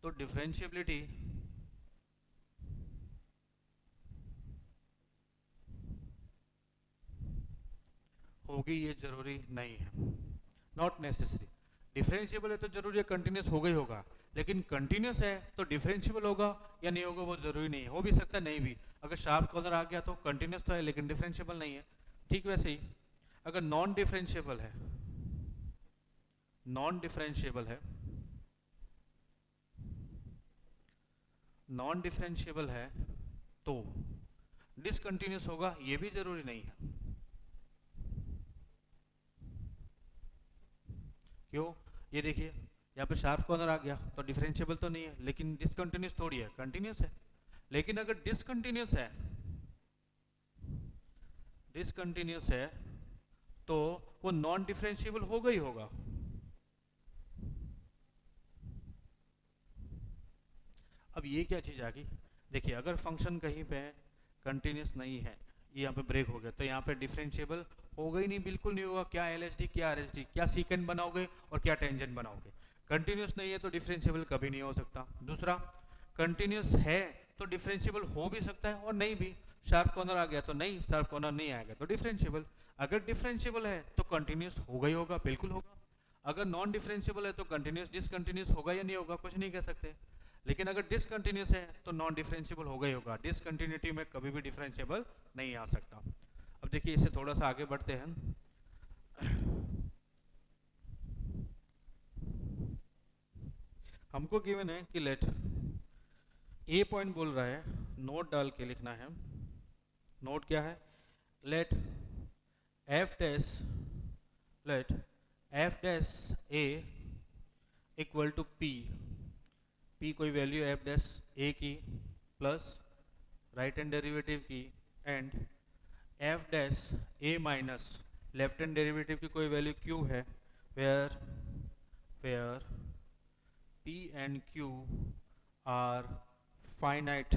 तो डिफरेंशिएबिलिटी होगी, ये जरूरी नहीं है, नॉट नेसेसरी। डिफरेंशिएबल है तो जरूरी है कंटिन्यूस होगा ही होगा, लेकिन कंटिन्यूस है तो डिफरेंशिएबल होगा या नहीं होगा वो जरूरी नहीं है, हो भी सकता नहीं भी। अगर शार्प कॉर्नर आ गया तो कंटिन्यूस तो है लेकिन डिफरेंशिएबल नहीं है। ठीक वैसे ही अगर नॉन डिफरेंशिएबल है, नॉन डिफरेंशिएबल है, नॉन डिफरेंशिएबल है तो डिसकंटिन्यूस होगा, ये भी जरूरी नहीं है। क्यों, ये देखिए यहाँ पे शार्प कॉर्नर आ गया तो डिफरेंशिएबल तो नहीं है, लेकिन डिसकंटिन्यूस थोड़ी है, कंटिन्यूस है। लेकिन अगर डिसकंटिन्यूस है, डिसकंटिन्यूस है तो वो नॉन डिफरेंशिएबल होगा ही होगा। अब ये क्या चीज आ गई, देखिए अगर फंक्शन कहीं पे कंटिन्यूस नहीं है, ये यहाँ पे ब्रेक हो गया तो यहाँ पे डिफरेंशिएबल होगा ही नहीं, बिल्कुल नहीं होगा। क्या LHD क्या RHD, क्या सीकेंड बनाओगे और क्या टेंजेंट बनाओगे, कंटिन्यूस नहीं है तो डिफरेंशिएबल कभी नहीं हो सकता। दूसरा, कंटिन्यूस है तो डिफरेंशिएबल हो भी सकता है और नहीं भी। शार्प कॉर्नर आ गया तो नहीं, शार्प कॉर्नर नहीं आएगा तो डिफरेंशिएबल। अगर डिफरेंशिएबल है तो कंटिन्यूस होगा ही होगा, बिल्कुल होगा। अगर नॉन डिफरेंशिएबल है तो कंटिन्यूस डिसकंटिन्यूस होगा या नहीं होगा, कुछ नहीं कह सकते। लेकिन अगर डिसकंटिन्यूस है तो नॉन डिफरेंशिएबल होगा ही होगा। डिसकंटिन्यूटी में कभी भी डिफरेंशिएबल नहीं आ सकता। अब देखिए इससे थोड़ा सा आगे बढ़ते हैं। हमको गिवन है कि लेट ए पॉइंट बोल रहा है, नोट डाल के लिखना है। नोट क्या है? Let f dash a equal to p. P कोई वैल्यू एफ डैश ए की प्लस राइट हैंड डेरिवेटिव की and f dash a minus left hand derivative की कोई वैल्यू क्यू है, where p and q are finite.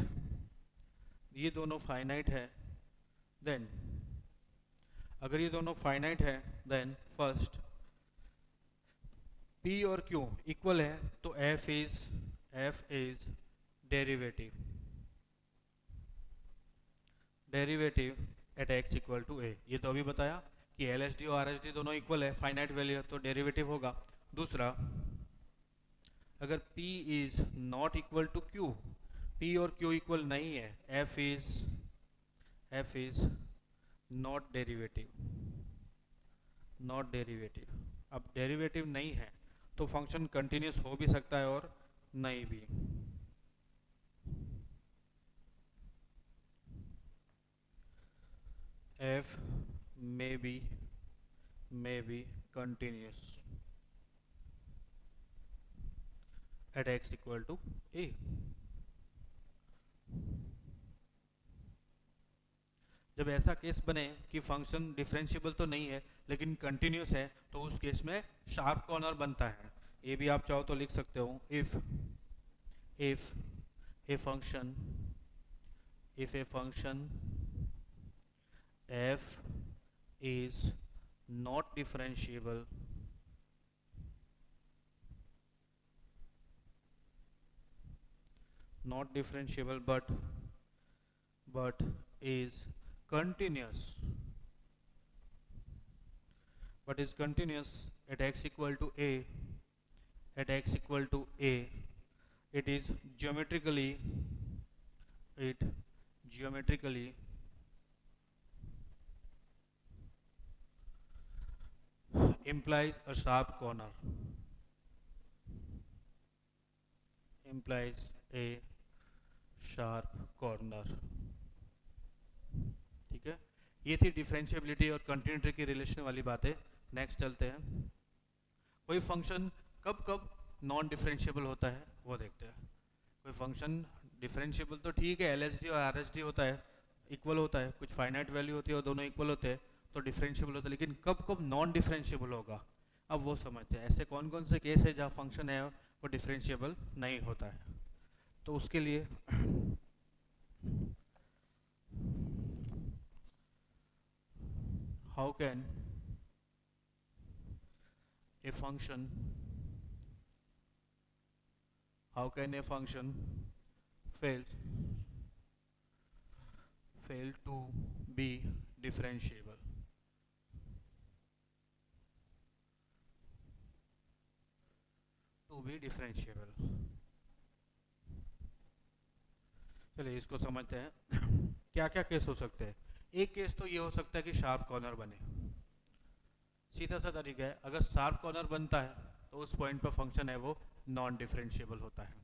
ये दोनों finite है। Then अगर ये दोनों फाइनाइट है देन फर्स्ट P और Q इक्वल है तो F is derivative at x equal to a। ये तो अभी बताया कि LHD और RHD दोनों इक्वल है, फाइनाइट वैल्यू तो डेरिवेटिव होगा। दूसरा, अगर P is not equal to Q, P और Q इक्वल नहीं है, F इज नॉट डेरिवेटिव। अब डेरिवेटिव नहीं है तो फंक्शन कंटिन्यूस हो भी सकता है और नहीं भी। F may be continuous at x equal to a। जब ऐसा केस बने कि फंक्शन डिफरेंशिएबल तो नहीं है लेकिन कंटिन्यूस है तो उस केस में शार्प कॉर्नर बनता है। ये भी आप चाहो तो लिख सकते हो, if a function f is not differentiable but is continuous at x equal to a, it geometrically implies a sharp corner, ठीक है। ये थी डिफरेंशिएबिलिटी और कंटिन्यूटी की रिलेशन वाली बातें। नेक्स्ट चलते हैं। कोई फंक्शन कब कब नॉन डिफरेंशिएबल होता है वो देखते हैं। कोई फंक्शन डिफरेंशिएबल तो ठीक है, LHD और RHD होता है, इक्वल होता है, कुछ फाइनाइट वैल्यू होती है और दोनों इक्वल होते हैं तो डिफरेंशिएबल होता है। लेकिन कब कब नॉन डिफरेंशिएबल होगा, अब वो समझते हैं। ऐसे कौन कौन से केस है जहाँ फंक्शन है वो डिफरेंशिएबल नहीं होता है। तो उसके लिए how can a function fail to be differentiable? चलिए इसको समझते हैं। क्या क्या केस हो सकते हैं। एक केस तो ये हो सकता है कि शार्प कॉर्नर बने। सीधा सा तरीका है, अगर शार्प कॉर्नर बनता है तो उस पॉइंट पर फंक्शन है वो नॉन डिफरेंशिएबल होता है।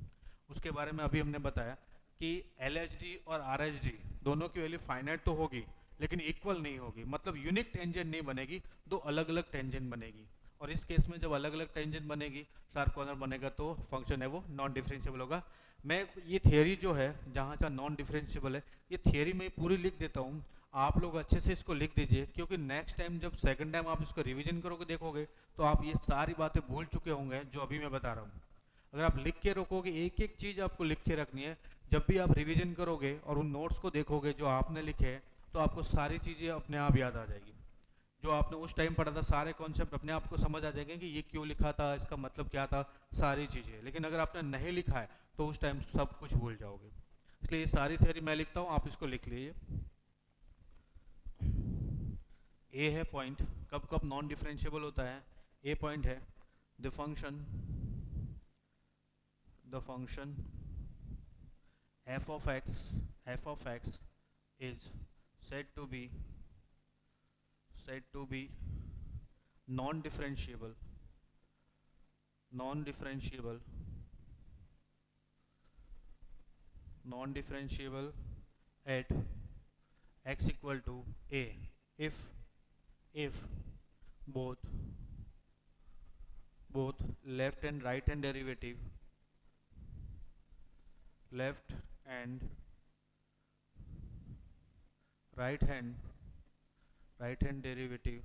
उसके बारे में अभी हमने बताया कि LHD और RHD दोनों की वैल्यू फाइनाइट तो होगी लेकिन इक्वल नहीं होगी, मतलब यूनिक टेंजेंट नहीं बनेगी, दो अलग अलग टेंजेंट बनेगी। और इस केस में जब अलग अलग टेंजेंट बनेगी, शार्प कॉर्नर बनेगा तो फंक्शन है वो नॉन डिफरेंशिएबल होगा। मैं ये थियरी जो है जहाँ का नॉन डिफरेंशिएबल है, ये थियरी मैं पूरी लिख देता हूँ, आप लोग अच्छे से इसको लिख दीजिए, क्योंकि नेक्स्ट टाइम जब सेकंड टाइम आप इसको रिवीजन करोगे देखोगे तो आप ये सारी बातें भूल चुके होंगे जो अभी मैं बता रहा हूँ। अगर आप लिख के रखोगे, एक एक चीज़ आपको लिख के रखनी है, जब भी आप रिवीजन करोगे और उन नोट्स को देखोगे जो आपने लिखे हैं तो आपको सारी चीज़ें अपने आप याद आ जाएगी। जो आपने उस टाइम पढ़ा था सारे कॉन्सेप्ट अपने आप को समझ आ जाएंगे कि ये क्यों लिखा था, इसका मतलब क्या था, सारी चीज़ें। लेकिन अगर आपने नहीं लिखा है तो उस टाइम सब कुछ भूल जाओगे। इसलिए ये सारी थ्योरी मैं लिखता हूँ, आप इसको लिख लीजिए। ए है पॉइंट, कब कब नॉन डिफरेंशिएबल होता है। ए पॉइंट है the function f of x is said to be non-differentiable at x equal to a if both left and right hand derivative left and right hand derivative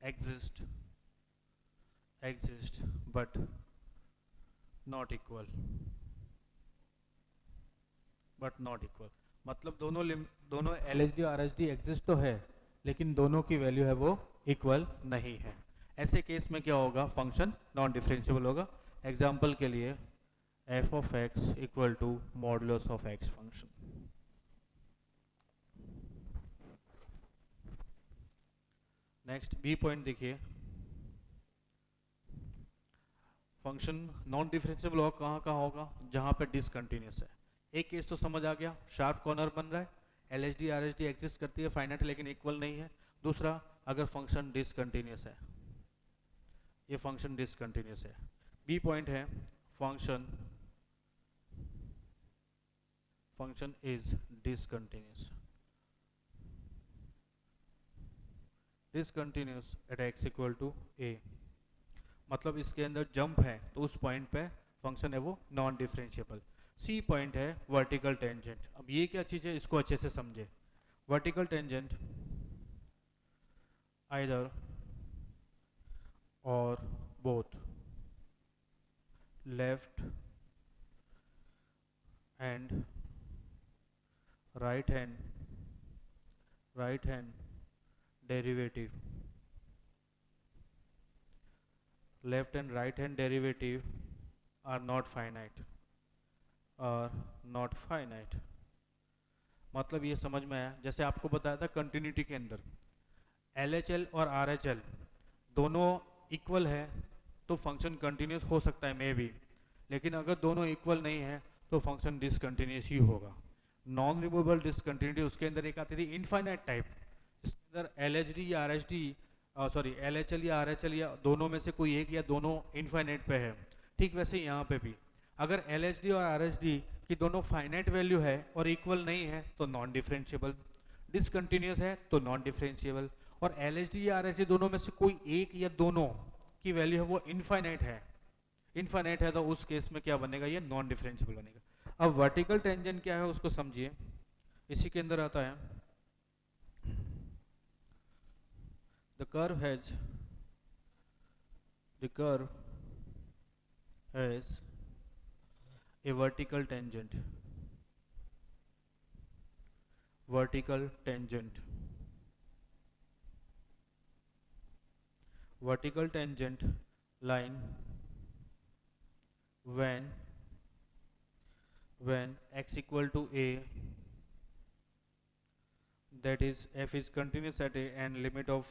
exist but not equal मतलब दोनों LHD और RHD exist तो है लेकिन दोनों की value है वो इक्वल नहीं है। ऐसे केस में क्या होगा, फंक्शन नॉन डिफरेंशिएबल होगा। एग्जाम्पल के लिए f of x equal to modulus of x function. Next b point देखिए, फंक्शन नॉन डिफरेंशिएबल होगा कहाँ होगा, जहाँ पे डिसकंटिन्यूस है। एक केस तो समझ आ गया, शार्प कॉर्नर बन रहा है, LHD RHD एग्जिस्ट करती है, फाइनाइट लेकिन इक्वल नहीं है। दूसरा, अगर फंक्शन डिसकंटिन्यूस है, ये फंक्शन डिसकंटिन्यूस है। बी पॉइंट है function is discontinuous at x equal to a, मतलब इसके अंदर जंप है तो उस पॉइंट पे फंक्शन है वो नॉन डिफरेंशिएबल। सी पॉइंट है वर्टिकल टेंजेंट। अब ये क्या चीज़ है, इसको अच्छे से समझे। वर्टिकल टेंजेंट आइदर और both left and right hand derivative left and right hand derivative are not finite मतलब ये समझ में आया। जैसे आपको बताया था कंटिन्यूटी के अंदर LHL और RHL दोनों इक्वल है तो फंक्शन कंटिन्यूस हो सकता है मे बी, लेकिन अगर दोनों इक्वल नहीं है तो फंक्शन डिसकंटिन्यूस ही होगा। नॉन रिमूवेबल डिसकंटिन्यूटी उसके अंदर एक आती थी इनफाइनाइट टाइप, जिसके अंदर LHD या RHD LHL या RHL या दोनों में से कोई एक या दोनों इनफाइनाइट पे है। ठीक वैसे यहाँ पे भी अगर LHD और RHD की दोनों फाइनाइट वैल्यू है और इक्वल नहीं है तो नॉन डिफरेंशिएबल, डिसकंटिन्यूस है तो नॉन डिफरेंशिएबल, और LHD या RHD दोनों में से कोई एक या दोनों की वैल्यू है वो इनफाइनाइट है तो उस केस में क्या बनेगा, ये नॉन डिफरेंशिएबल बनेगा। अब वर्टिकल टेंजेंट क्या है उसको समझिए, इसी के अंदर आता है the curve has a vertical tangent line when x equal to a, that is f is continuous at a and limit of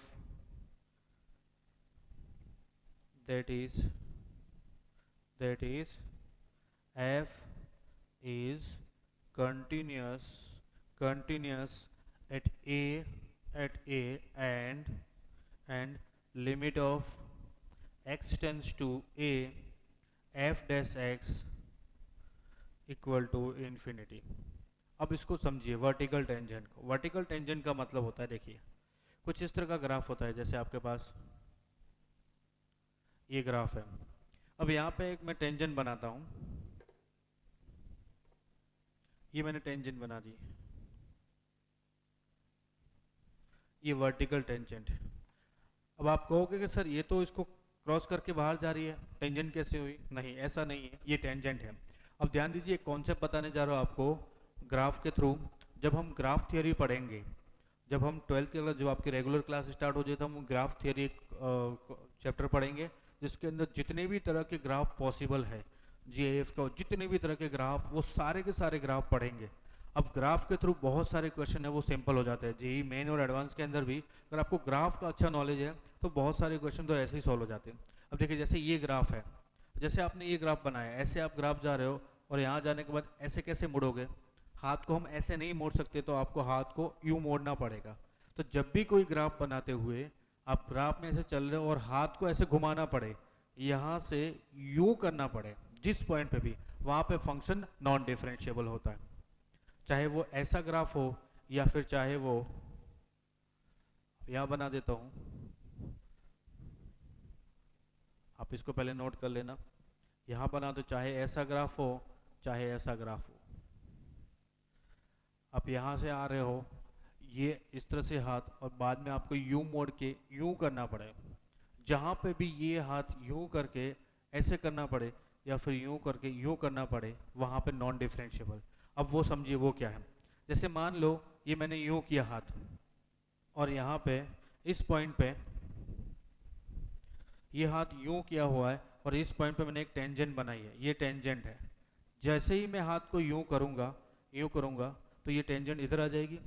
that is f is continuous at a and limit of x tends to a f dash x equal to infinity. अब इसको समझिए vertical tangent को। Vertical tangent का मतलब होता है, देखिए कुछ इस तरह का ग्राफ होता है, जैसे आपके पास ये ग्राफ है। अब यहाँ पे एक मैं टेंजेंट बनाता हूँ, ये मैंने टेंजेंट बना दी, ये वर्टिकल टेंजेंट। अब आप कहोगे कि सर ये तो इसको क्रॉस करके बाहर जा रही है, टेंजेंट कैसे हुई? नहीं, ऐसा नहीं है, ये टेंजेंट है। अब ध्यान दीजिए, कॉन्सेप्ट बताने जा रहा हूँ आपको ग्राफ के थ्रू। जब हम ग्राफ थियोरी पढ़ेंगे, जब हम 12th के जब आपकी रेगुलर क्लास स्टार्ट हो जाए तो हम ग्राफ थियोरी चैप्टर पढ़ेंगे, जिसके अंदर जितने भी तरह के ग्राफ पॉसिबल है, जीआईएफ का जितने भी तरह के ग्राफ, वो सारे के सारे ग्राफ पढ़ेंगे। अब ग्राफ के थ्रू बहुत सारे क्वेश्चन है वो सिंपल हो जाते हैं, जेई मेन और एडवांस के अंदर भी अगर आपको ग्राफ का अच्छा नॉलेज है तो बहुत सारे क्वेश्चन तो ऐसे ही सॉल्व हो जाते हैं। अब देखिए जैसे ये ग्राफ है, जैसे आपने ये ग्राफ बनाया, ऐसे आप ग्राफ जा रहे हो और यहाँ जाने के बाद ऐसे कैसे मुड़ोगे? हाथ को हम ऐसे नहीं मोड़ सकते, तो आपको हाथ को यूं मोड़ना पड़ेगा। तो जब भी कोई ग्राफ बनाते हुए आप ग्राफ में ऐसे चल रहे हो और हाथ को ऐसे घुमाना पड़े, यहाँ से यूं करना पड़े जिस पॉइंट पे भी, वहाँ पे फंक्शन नॉन डिफरेंशिएबल होता है। चाहे वो ऐसा ग्राफ हो या फिर चाहे वो, यहाँ बना देता हूँ, आप इसको पहले नोट कर लेना। यहाँ बना दो, चाहे ऐसा ग्राफ हो चाहे ऐसा ग्राफ हो। आप यहाँ से आ रहे हो, ये इस तरह से हाथ, और बाद में आपको यूं मोड़ के यूं करना पड़े। जहाँ पे भी ये हाथ यूं करके ऐसे करना पड़े या फिर यूं करके यूं करना पड़े, वहाँ पे नॉन डिफरेंशिएबल। अब वो समझिए वो क्या है। जैसे मान लो ये मैंने यूं किया हाथ, और यहाँ पे इस पॉइंट पे ये हाथ यूं किया हुआ है, और इस पॉइंट पे मैंने एक टेंजेंट बनाई है, ये टेंजेंट है। जैसे ही मैं हाथ को यूं करूंगा तो ये टेंजेंट इधर आ जाएगी।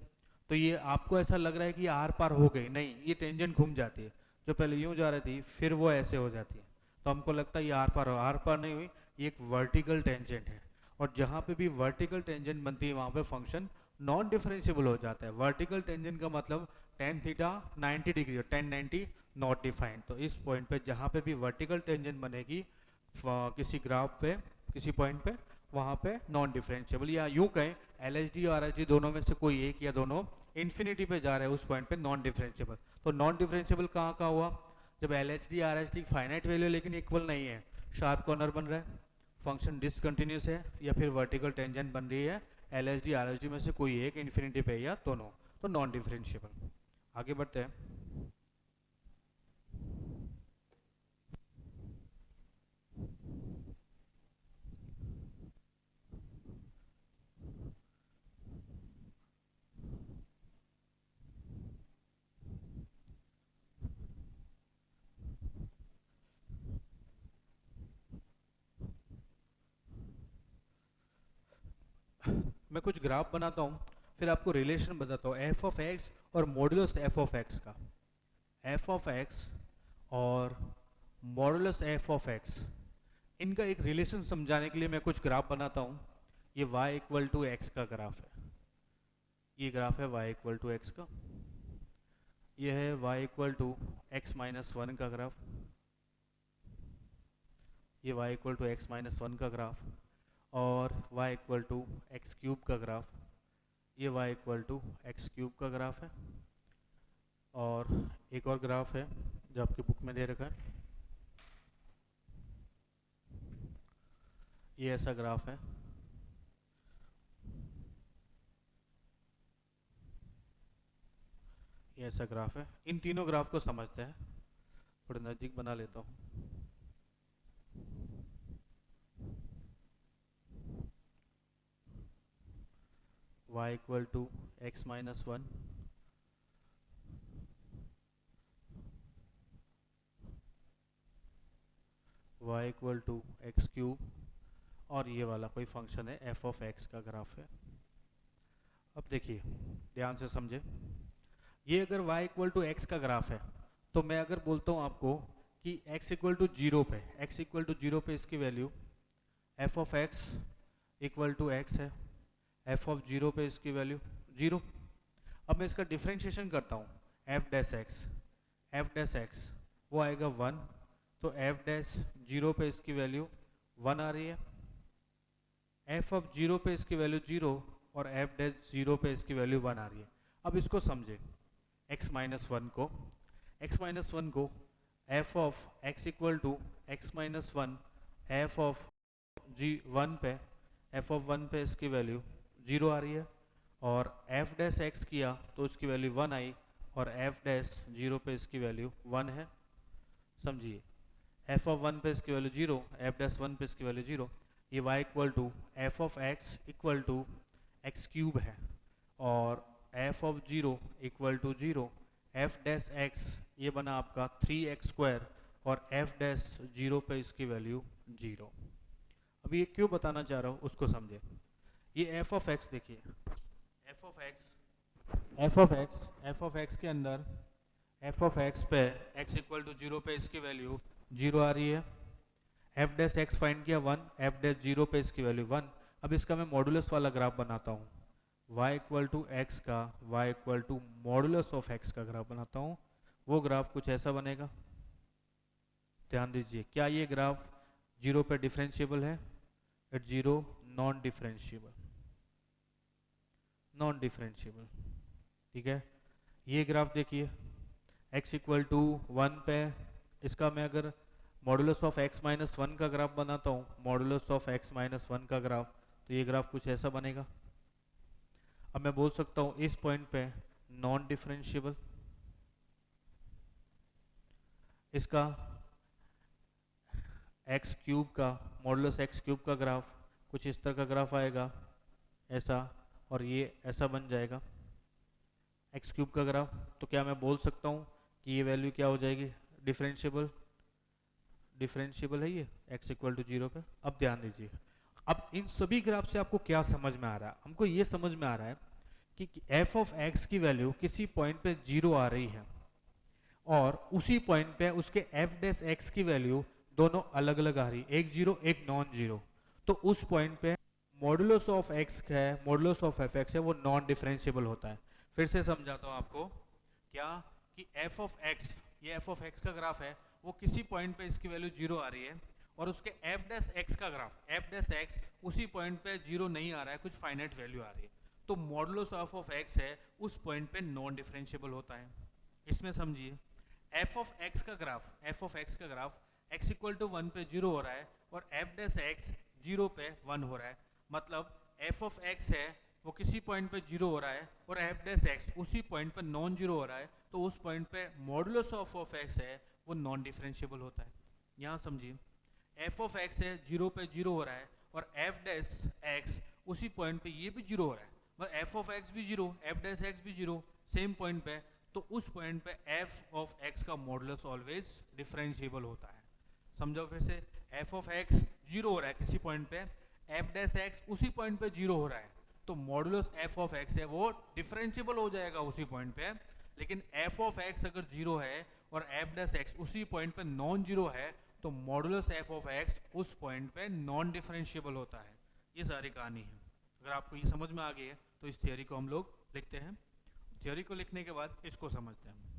तो ये आपको ऐसा लग रहा है कि ये आर पार हो गई, नहीं, ये टेंजेंट घूम जाती है। जो पहले यूं जा रही थी फिर वो ऐसे हो जाती है, तो हमको लगता है ये आर पार हो, आर पार नहीं हुई, ये एक वर्टिकल टेंजेंट है। और जहाँ पे भी वर्टिकल टेंजेंट बनती है वहाँ पे फंक्शन नॉन डिफरेंशिएबल हो जाता है। वर्टिकल टेंजेंट का मतलब टेन थीटा 90 डिग्री, और 1090 नॉट डिफाइंड। तो इस पॉइंट पे जहाँ पे भी वर्टिकल टेंजेंट बनेगी किसी ग्राफ पे, किसी पॉइंट पे, वहाँ पे नॉन डिफरेंशिएबल, या यूं कहें एलएचडी और आरएचडी दोनों में से कोई एक या दोनों इन्फिनिटी पे जा रहे हैं, उस पॉइंट पे नॉन डिफरेंशिएबल। तो नॉन डिफरेंशिएबल कहाँ कहाँ हुआ? जब एलएचडी आरएचडी फाइनाइट वैल्यू लेकिन इक्वल नहीं है, शार्प कॉर्नर बन रहा है, फंक्शन डिसकंटिन्यूस है, या फिर वर्टिकल टेंजेंट बन रही है, एलएचडी आरएचडी में से कोई एक इन्फिनिटी पे या दोनों, तो नॉन डिफरेंशिएबल। आगे बढ़ते हैं। मैं कुछ ग्राफ बनाता हूँ, फिर आपको रिलेशन बताता हूँ एफ ऑफ एक्स और मॉडुलस एफ ऑफ एक्स का। एफ ऑफ एक्स और मॉडुलस एफ ऑफ एक्स, इनका एक रिलेशन समझाने के लिए मैं कुछ ग्राफ बनाता हूँ। ये y इक्वल टू एक्स का ग्राफ है, ये ग्राफ है y इक्वल टू एक्स का। ये है y equal to x minus one का ग्राफ, ये y equal to x minus one का ग्राफ, और y equal to x cube का ग्राफ, ये y equal to x cube का ग्राफ है। और एक और ग्राफ है जो आपकी बुक में दे रखा है, ये ऐसा ग्राफ है। ये ऐसा ग्राफ है। इन तीनों ग्राफ को समझते हैं, थोड़ा नज़दीक बना लेता हूँ। y equal to x minus one, y equal to x cube, और ये वाला कोई फंक्शन है f ऑफ x का ग्राफ है। अब देखिए ध्यान से समझे, ये अगर y इक्वल टू एक्स का ग्राफ है, तो मैं अगर बोलता हूँ आपको कि x इक्वल टू जीरो पे, x इक्वल टू जीरो पे इसकी value f of x equal to x है, f ऑफ जीरो पे इसकी वैल्यू जीरो। अब मैं इसका डिफ्रेंशिएशन करता हूँ, f डैश एक्स वो आएगा वन, तो f डैश जीरो पे इसकी वैल्यू वन आ रही है, f ऑफ जीरो पे इसकी वैल्यू जीरो, और f डैश जीरो पे इसकी वैल्यू वन आ रही है। अब इसको समझे, x माइनस वन को f of x equal to x minus one, f of g one पे, f ऑफ वन पे इसकी वैल्यू जीरो आ रही है, और f डैश x किया तो इसकी वैल्यू वन आई, और f डैश जीरो पे इसकी वैल्यू वन है। समझिए, f ऑफ वन पे इसकी value zero, f dash one पे इसकी वैल्यू जीरो, ये y equal to f of x equal to x cube है, और f of zero equal to zero, f dash x ये बना आपका 3x² और एफ डैश जीरो पे इसकी वैल्यू जीरो। अभी ये क्यों बताना चाह रहा हूँ उसको समझे। ये एफ ऑफ एक्स देखिए, एफ ऑफ एक्स के अंदर एफ ऑफ एक्स पे एक्स इक्वल टू जीरो पे इसकी वैल्यू जीरो आ रही है, एफ डैश एक्स फाइंड किया 1, एफ डैश जीरो पे इसकी वैल्यू 1। अब इसका मैं मॉडुलस वाला ग्राफ बनाता हूँ, y इक्वल टू एक्स का y equal to modulus of x का ग्राफ बनाता हूँ। वो ग्राफ कुछ ऐसा बनेगा, ध्यान दीजिए। क्या ये ग्राफ जीरो पे डिफरेंशिएबल है? At zero non differentiable, non differentiable, ठीक है। ये ग्राफ देखिए x इक्वल टू 1 पे, इसका मैं अगर मॉडुलस ऑफ x माइनस 1 का ग्राफ बनाता हूँ, मॉडुलस ऑफ x माइनस 1 का ग्राफ, तो ये ग्राफ कुछ ऐसा बनेगा। अब मैं बोल सकता हूँ इस पॉइंट पे नॉन डिफरेंशिएबल, इसका एक्स क्यूब का मॉडुलस एक्स क्यूब का ग्राफ कुछ इस तरह का ग्राफ आएगा ऐसा, और ये ऐसा बन जाएगा एक्स क्यूब का ग्राफ। तो क्या मैं बोल सकता हूँ कि ये वैल्यू क्या हो जाएगी? डिफरेंशिएबल, डिफरेंशिएबल है ये एक्स इक्वल टू जीरो पे। अब ध्यान दीजिए, अब इन सभी ग्राफ से आपको क्या समझ में आ रहा है? हमको ये समझ में आ रहा है कि एफ ऑफ एक्स की वैल्यू किसी पॉइंट पे जीरो आ रही है और उसी पॉइंट पे उसके एफ डैश एक्स की वैल्यू दोनों अलग अलग आ रही है, एक जीरो एक नॉन जीरो। तो उस पॉइंट पे मॉडुलस ऑफ एक्स है, मॉडुलस ऑफ एफ एक्स है, वो नॉन डिफरेंशिएबल होता है। फिर से समझाता हूँ आपको, क्या कि एफ ऑफ एक्स, ये एफ ऑफ एक्स का ग्राफ है, वो किसी पॉइंट पे इसकी वैल्यू जीरो आ रही है और उसके एफ डैश एक्स का ग्राफ, एफ डैश एक्स उसी पॉइंट पे जीरो नहीं आ रहा है, कुछ फाइनाइट वैल्यू आ रही है। तो मॉडुलस ऑफ एक्स है उस पॉइंट पे नॉन डिफरेंशिएबल होता है। इसमें समझिए, एफ ऑफ एक्स का ग्राफ, एफ ऑफ एक्स का ग्राफ एक्स इक्वल टू 1 पे जीरो हो रहा है और एफ डैश एक्स जीरो पे 1 हो रहा है। मतलब एफ ऑफ एक्स है वो किसी पॉइंट पे जीरो हो रहा है और एफ डैश एक्स उसी पॉइंट पे नॉन जीरो हो रहा है, तो उस पॉइंट पे मॉडुलस ऑफ एक्स है वो नॉन डिफरेंशिएबल होता है। यहाँ समझिए, एफ ऑफ एक्स है जीरो पे जीरो हो रहा है और एफ डैश एक्स उसी पॉइंट पे ये भी जीरो हो रहा है, मतलब एफ ऑफ एक्स भी जीरो, एफ डैश एक्स भी जीरो, सेम पॉइंट पे। तो उस पॉइंट पे एफ ऑफ एक्स का मॉडुलस ऑलवेज डिफरेंशिएबल होता है। समझो फिर से, एफ ऑफ एक्स जीरो हो रहा है किसी पॉइंट पे, एफ डैश एक्स उसी पॉइंट पे जीरो हो रहा है, तो मॉडुलस एफ ऑफ एक्स है वो डिफरेंशिएबल हो जाएगा उसी पॉइंट पे। लेकिन एफ ऑफ एक्स अगर जीरो है और एफ डैश एक्स उसी पॉइंट पे नॉन जीरो है, तो मॉडुलस एफ ऑफ एक्स उस पॉइंट पे नॉन डिफरेंशिएबल होता है। ये सारी कहानी है। अगर आपको ये समझ में आ गई है तो इस थियोरी को हम लोग लिखते हैं। थियोरी को लिखने के बाद इसको समझते हैं।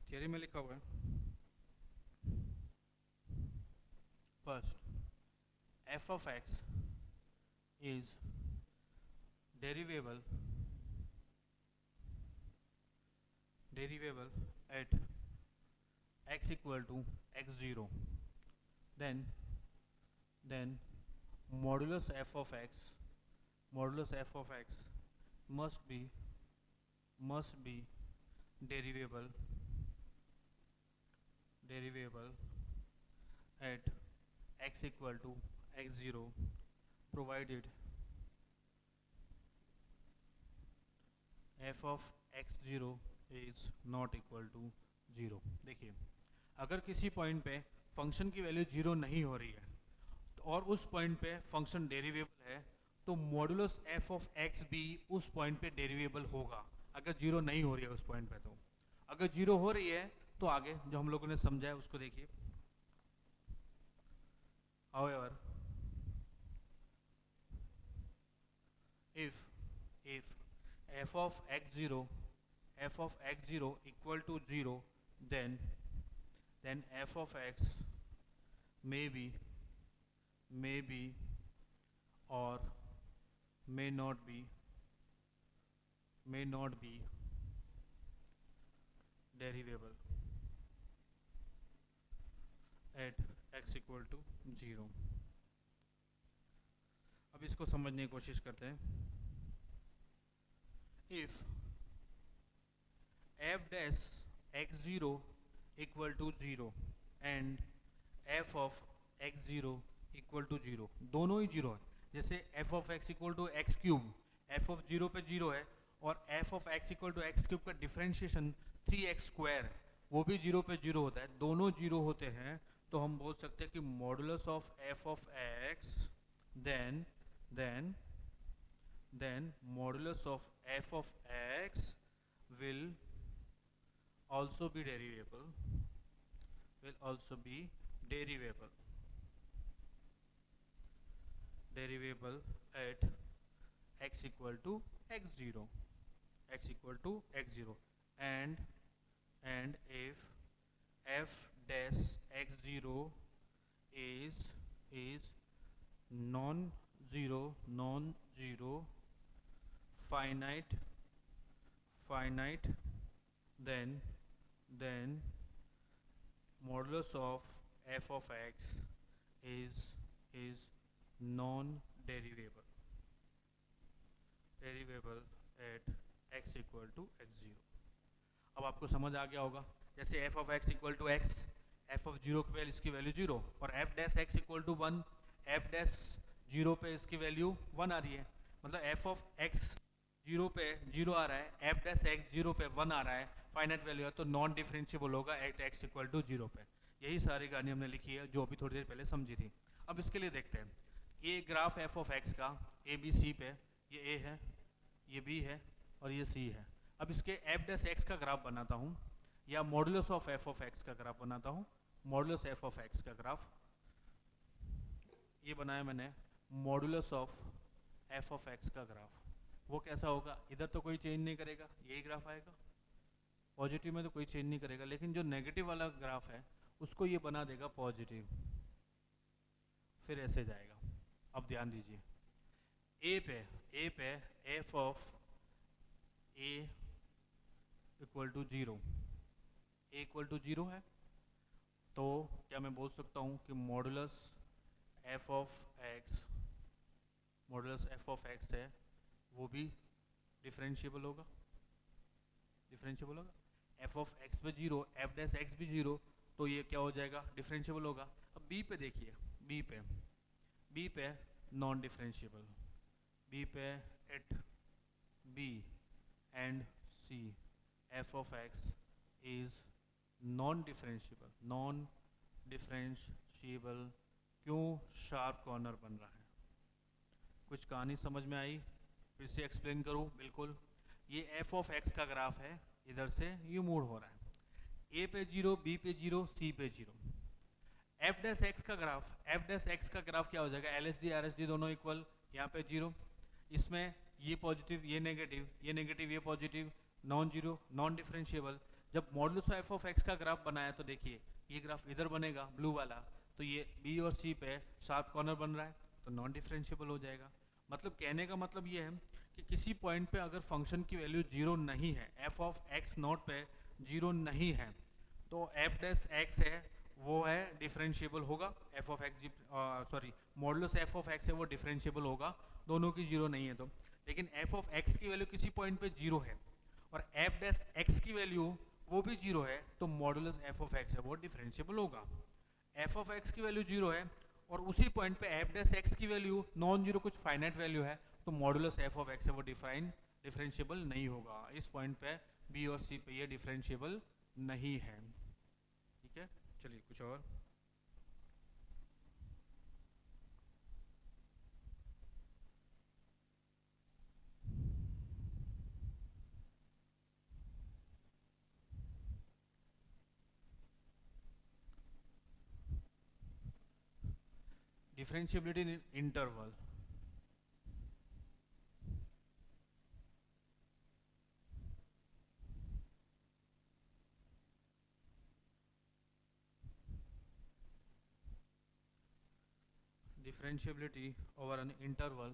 थियोरी में लिखा हुआ है, first F of x is derivable at x equal to x0, then modulus f of x must be derivable at x equal to x0 provided f of x0 is not equal to zero. देखिए, अगर किसी point पे function की value zero नहीं हो रही है और उस पॉइंट पे फंक्शन डेरिवेबल है, तो मॉडुलस एफ ऑफ एक्स भी उस पॉइंट पे डेरिवेबल होगा अगर जीरो नहीं हो रही है उस पॉइंट पे। तो अगर जीरो हो रही है तो आगे जो हम लोगों ने समझा है उसको देखिए। However, if f of x0 equal to 0, then f of x may be or may not be derivable at x equal to 0। अब इसको समझने की कोशिश करते हैं। If f dash x0 equal to 0 and f of x0 equal to 0, दोनों ही 0 है। जैसे f of x equal to x cube, f of 0 पे 0 है, और f of x equal to x cube का डिफरेंशिएशन 3x स्क्वायर, वो भी 0 पे 0 होता है, दोनों 0 होते हैं, तो हम बोल सकते हैं कि modulus of f of x then modulus of f of x will also be derivable at x equal to x0 and if f dash x0 is non-zero finite then modulus of f of x is non-derivable at x equal to x0। अब आपको समझ आ गया होगा, जैसे f of x equal to x, f of 0 पे इसकी value 0, और f dash x equal to 1, f dash 0 पे इसकी वैल्यू 1 आ रही है, मतलब f of x 0 पे 0 आ रहा है, f डैश x 0 पे 1 आ रहा है, फाइनाइट वैल्यू है, तो नॉन डिफरेंशिएबल होगा एट x इक्वल टू 0 पे। यही सारी कहानी हमने लिखी है जो अभी थोड़ी देर पहले समझी थी। अब इसके लिए देखते हैं, ये ग्राफ f of x का ए बी सी पे, ये a है, ये b है और ये c है। अब इसके f डैश x का ग्राफ बनाता हूँ, या modulus of f of x का ग्राफ बनाता हूँ। मॉडुलस f ऑफ x का ग्राफ ये बनाया मैंने, modulus of f of x का ग्राफ। वो कैसा होगा, इधर तो कोई चेंज नहीं करेगा, यही ग्राफ आएगा, पॉजिटिव में तो कोई चेंज नहीं करेगा, लेकिन जो नेगेटिव वाला ग्राफ है उसको ये बना देगा पॉजिटिव, फिर ऐसे जाएगा। अब ध्यान दीजिए, a पे f of a equal to 0, a equal to 0 है, तो क्या मैं बोल सकता हूँ कि मॉडुलस f ऑफ x है, वो भी डिफरेंशिएबल होगा, f ऑफ x पे 0, f डैश x भी 0, तो ये क्या हो जाएगा, डिफरेंशिएबल होगा। अब b पे देखिए, b पे नॉन डिफरेंशिएबल, b पे at b and c f of x is non differentiable. क्यों, शार्प कॉर्नर बन रहा है। कुछ कहानी समझ में आई, फिर से एक्सप्लेन करूं। बिल्कुल, ये f ऑफ x का ग्राफ है, इधर से यू मूव हो रहा है, a पे 0, b पे 0, c पे 0। f डैश x का ग्राफ क्या हो जाएगा, LSD RSD दोनों इक्वल, यहाँ पे 0, इसमें ये पॉजिटिव ये नेगेटिव, ये positive, non zero non differentiable. जब मॉडुलस f ऑफ x का ग्राफ बनाया तो देखिए ये ग्राफ इधर बनेगा ब्लू वाला, तो ये b और c पे शार्प कॉर्नर बन रहा है, तो नॉन डिफरेंशिएबल हो जाएगा। मतलब कहने का मतलब ये है कि किसी पॉइंट पे अगर फंक्शन की वैल्यू 0 नहीं है, f ऑफ x नॉट पे 0 नहीं है, तो f डैश x है वो है डिफरेंशिएबल होगा, f of x sorry modulus f of x है वो डिफरेंशिएबल होगा, दोनों की 0 नहीं है तो। लेकिन f ऑफ x की वैल्यू किसी पॉइंट पे 0 है और f डैश x की वैल्यू वो भी 0 है, तो मॉडुलस f ऑफ x है वो डिफरेंशिएबल होगा। f ऑफ x की वैल्यू 0 है और उसी पॉइंट पे f डैश x की वैल्यू नॉन जीरो कुछ फाइनाइट वैल्यू है, तो मॉडुलस f ऑफ x है वो डिफरेंशिएबल नहीं होगा। इस पॉइंट पे b और c पे ये डिफरेंशिएबल नहीं है। ठीक है, चलिए कुछ और। Differentiability in interval, differentiability over an interval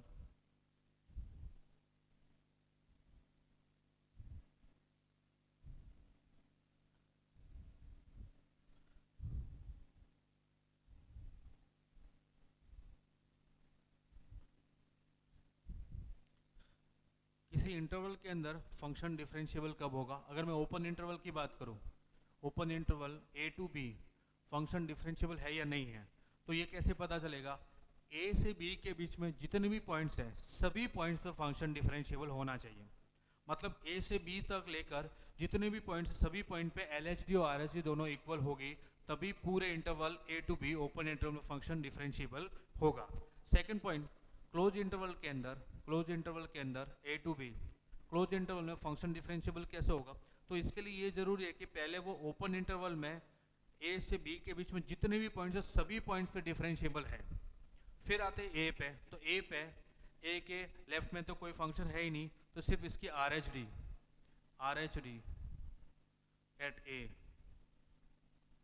ऐसे इंटरवल के अंदर फंक्शन डिफरेंशिएबल कब होगा? अगर मैं ओपन इंटरवल की बात करूं, open interval a to b function differentiable है या नहीं है, तो ये कैसे पता चलेगा? a से b के बीच में जितने भी पॉइंट्स हैं सभी पॉइंट्स पे फंक्शन डिफरेंशिएबल होना चाहिए। मतलब a से b तक लेकर जितने भी पॉइंट्स सभी पॉइंट पे LHD और RHD दोनों इक्वल होगी, तभी पूरे interval a to b open interval में फंक्शन डिफरेंशिएबल होगा। सेकंड पॉइंट, क्लोज इंटरवल के अंदर a to b close interval में फंक्शन डिफरेंशिएबल कैसे होगा? तो इसके लिए ये जरूरी है कि पहले वो ओपन इंटरवल में a से b के बीच में जितने भी पॉइंट्स हैं सभी पॉइंट्स पे डिफरेंशिएबल है। फिर आते a पे, तो a के लेफ्ट में तो कोई फंक्शन है ही नहीं, तो सिर्फ इसकी RHD at a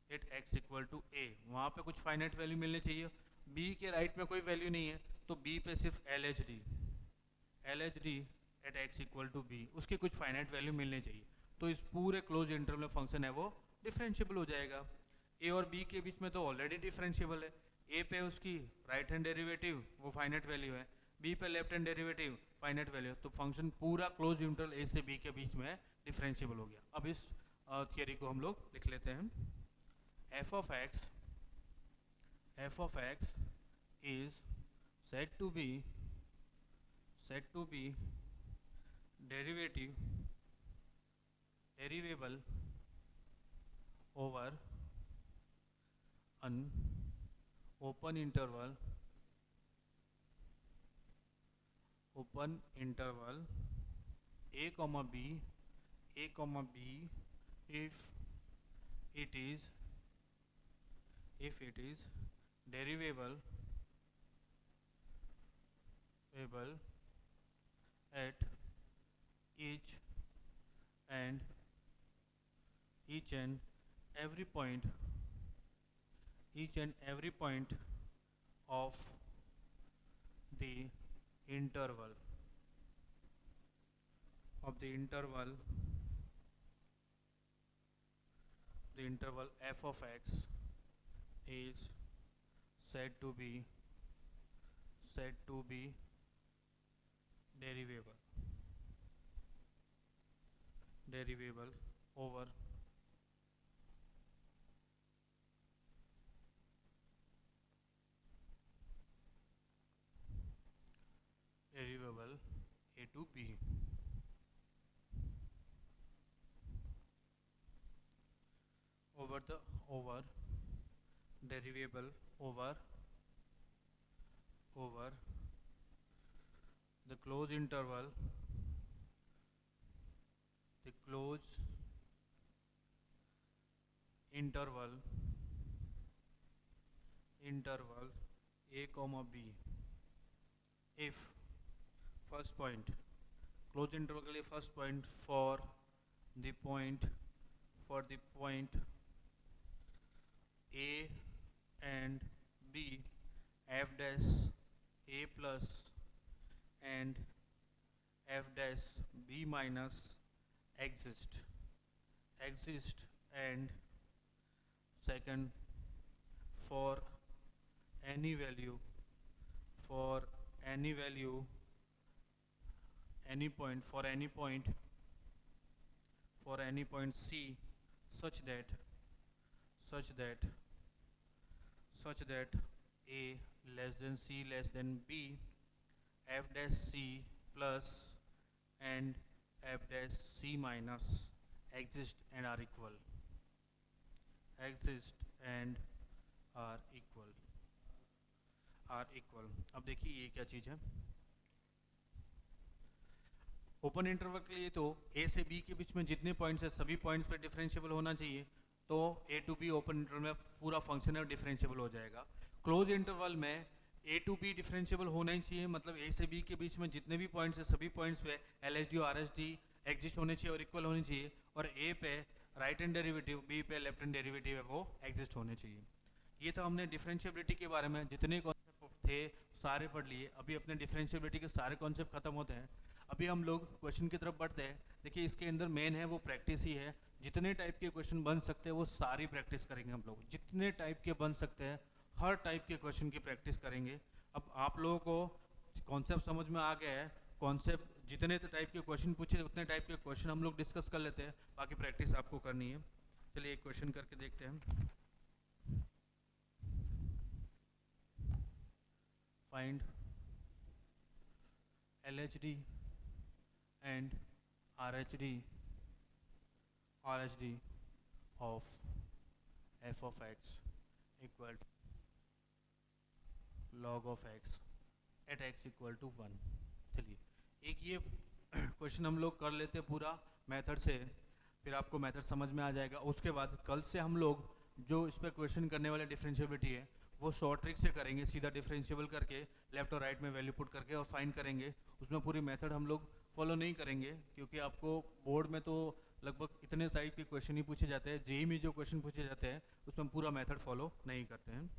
at x equal to a, वहाँ पे कुछ फाइनाइट वैल्यू मिलनी चाहिए। b के राइट में कोई वैल्यू नहीं है, तो b पे सिर्फ LHD at x equal to b, उसकी कुछ फाइनाइट वैल्यू मिलनी चाहिए। तो इस पूरे क्लोज इंटरवल में फंक्शन है वो डिफरेंशिएबल हो जाएगा। a और b के बीच में तो ऑलरेडी डिफरेंशिएबल है, a पे उसकी राइट हैंड डेरिवेटिव वो फाइनाइट वैल्यू है, b पे left hand derivative finite value, तो फंक्शन पूरा क्लोज इंटरवल a से b के बीच में डिफरेंशिएबल हो गया। अब इस थियरी को हम लोग लिख लेते हैं। f of x is said to be derivable over an open interval a comma b if it is derivable at each and every point of the interval f of x is said to be derivable over a to b। derivable over the closed interval a comma b if first point, closed interval के लिए first point for the point a and b f dash a plus and f dash b minus exist and second for any value any point c such that a less than c less than b f dash c plus and f dash c minus exist and are equal अब देखिए ये क्या चीज है। Open interval के लिए तो a से b के बीच में जितने पॉइंट्स है सभी पॉइंट्स पे डिफरेंशिएबल होना चाहिए, तो a to b open interval में पूरा फंक्शन है डिफरेंशिएबल हो जाएगा। क्लोज इंटरवल में a टू b डिफरेंशिएबल होना ही चाहिए, मतलब a से b के बीच में जितने भी पॉइंट्स है सभी पॉइंट्स पे LHD और RHD एग्जिस्ट होने चाहिए और इक्वल होने चाहिए, और a पे राइट हैंड डेरिवेटिव b पे लेफ्ट हैंड डेरिवेटिव है वो एग्जिस्ट होने चाहिए। ये तो हमने डिफरेंशिएबिलिटी के बारे में जितने कॉन्सेप्ट थे सारे पढ़ लिए। अभी अपने डिफरेंशिएबिलिटी के सारे कॉन्सेप्ट खत्म होते हैं, अभी हम लोग क्वेश्चन की तरफ बढ़ते हैं। देखिए इसके अंदर मेन है वो प्रैक्टिस ही है, जितने टाइप के क्वेश्चन बन सकते हैं वो सारी प्रैक्टिस करेंगे हम लोग, जितने टाइप के बन सकते हैं हर टाइप के क्वेश्चन की प्रैक्टिस करेंगे। अब आप लोगों को कॉन्सेप्ट समझ में आ गया है, कॉन्सेप्ट जितने टाइप के क्वेश्चन पूछे उतने टाइप के क्वेश्चन हम लोग डिस्कस कर लेते हैं, बाकी प्रैक्टिस आपको करनी है। चलिए एक क्वेश्चन करके देखते हैं। Find LHD and RHD of f of x equal to log of x at x equal to 1। चलिए एक ये क्वेश्चन हम लोग कर लेते हैं पूरा मेथड से, फिर आपको मेथड समझ में आ जाएगा। उसके बाद कल से हम लोग जो इस पर क्वेश्चन करने वाले डिफरेंशिएबिलिटी है वो शॉर्ट ट्रिक से करेंगे, सीधा डिफरेंशिएबल करके लेफ्ट और राइट में वैल्यू पुट करके और फाइंड करेंगे। उसमें पूरी मेथड हम लोग फॉलो नहीं करेंगे क्योंकि आपको बोर्ड में तो लगभग इतने टाइप के क्वेश्चन ही पूछे जाते हैं, जेईई में जो क्वेश्चन पूछे जाते हैं उसमें पूरा मेथड फॉलो नहीं करते हैं।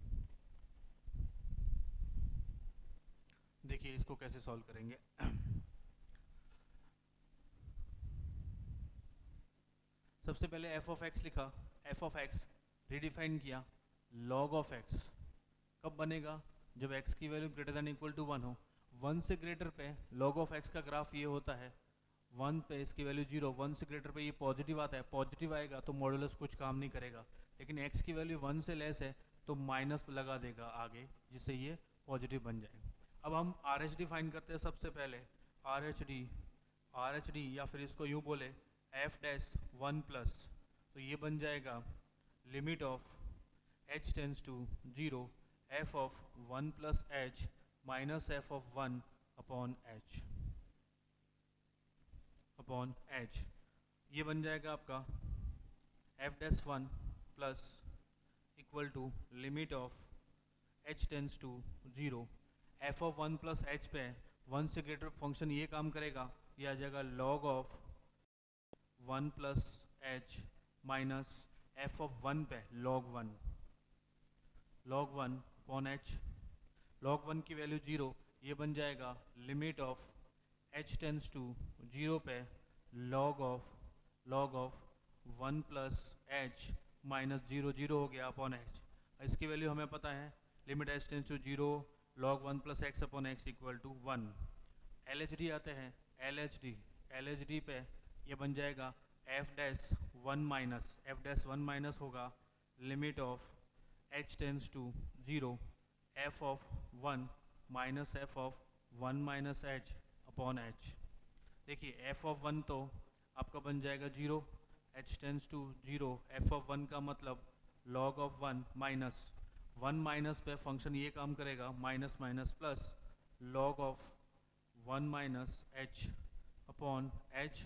देखिए इसको कैसे सॉल्व करेंगे। सबसे पहले f ऑफ x लिखा, f ऑफ x रिडिफाइन किया, log ऑफ x कब बनेगा, जब x की value greater than equal to 1 हो। 1 से ग्रेटर पे log ऑफ x का ग्राफ ये होता है, 1 पे इसकी वैल्यू 0, 1 से ग्रेटर पे ये पॉजिटिव आता है, पॉजिटिव आएगा तो मॉडुलस कुछ काम नहीं करेगा, लेकिन x की वैल्यू 1 से लेस है तो माइनस लगा देगा आगे, जिससे ये पॉजिटिव बन जाए। अब हम RHD फाइंड करते हैं। सबसे पहले RHD या फिर इसको यूँ बोले f डैश 1 प्लस, तो ये बन जाएगा limit of h tends to 0 f of 1 plus h minus f of 1 upon h। ये बन जाएगा आपका f dash 1 plus equal to limit of h tends to 0 f of 1 plus h पे 1 से ग्रेटर फंक्शन ये काम करेगा, ये आ जाएगा log of 1 plus h minus f of 1 पे log 1 अपॉन h। log 1 की वैल्यू 0, ये बन जाएगा limit of h tends to 0 पे log of 1 plus h minus 0 0 हो गया अपॉन h। इसकी वैल्यू हमें पता है, limit h tends to 0 log 1 plus x upon x equal to 1। LHD आते हैं, LHD पे ये बन जाएगा f डैश 1 माइनस होगा limit of h tends to 0 f of 1 minus f of 1 minus h upon h। देखिए f ऑफ 1 तो आपका बन जाएगा 0, h tends to 0, f of 1 का मतलब log ऑफ 1 माइनस 1 माइनस पे फंक्शन ये काम करेगा minus minus plus log of 1 minus h upon h।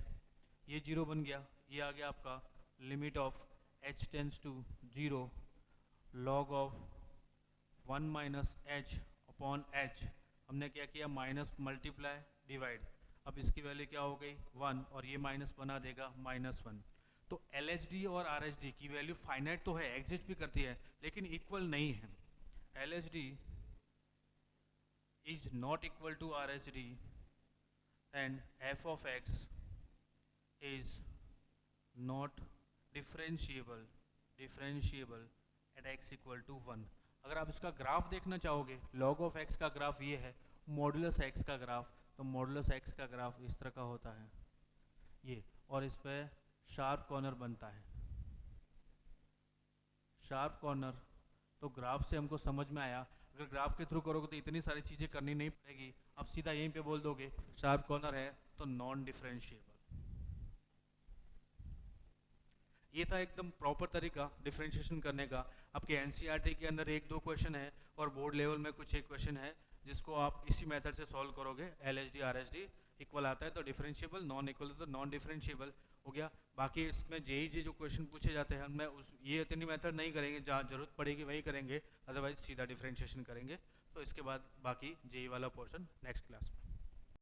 ये 0 बन गया, ये आ गया आपका limit of h tends to 0 log of 1 minus h upon h। हमने क्या किया, माइनस मल्टीप्लाई डिवाइड, अब इसकी वैल्यू क्या हो गई 1 और ये माइनस बना देगा -1। तो LHD और RHD की वैल्यू फाइनाइट तो है, एग्जिस्ट भी करती है, लेकिन इक्वल नहीं है। LHD is not equal to RHD and f of x is not differentiable at x equal to 1। अगर आप इसका ग्राफ देखना चाहोगे, log ऑफ x का ग्राफ ये है, मॉडुलस x का ग्राफ, तो मॉडुलस x का ग्राफ इस तरह का होता है ये, और इस पर शार्प कॉर्नर बनता है। शार्प कॉर्नर तो ग्राफ से हमको समझ में आया, अगर ग्राफ के थ्रू करोगे तो इतनी सारी चीज़ें करनी नहीं पड़ेगी, आप सीधा यहीं पे बोल दोगे शार्प कॉर्नर है तो नॉन डिफरेंशिएबल। ये था एकदम प्रॉपर तरीका डिफरेंशिएशन करने का। आपके एनसीईआरटी के अंदर 1-2 क्वेश्चन है और बोर्ड लेवल में कुछ एक क्वेश्चन है जिसको आप इसी मेथड से सॉल्व करोगे। LHD RHD इक्वल आता है तो डिफरेंशिएबल, नॉन इक्वल तो नॉन डिफरेंशिएबल हो गया। बाकी इसमें जेईई जो क्वेश्चन पूछे जाते हैं उनमें ये इतनी मेथड नहीं करेंगे, जहाँ जरूरत पड़ेगी वही करेंगे, अदरवाइज सीधा डिफरेंशिएशन करेंगे। तो इसके बाद बाकी जेईई वाला पोर्शन नेक्स्ट क्लास में।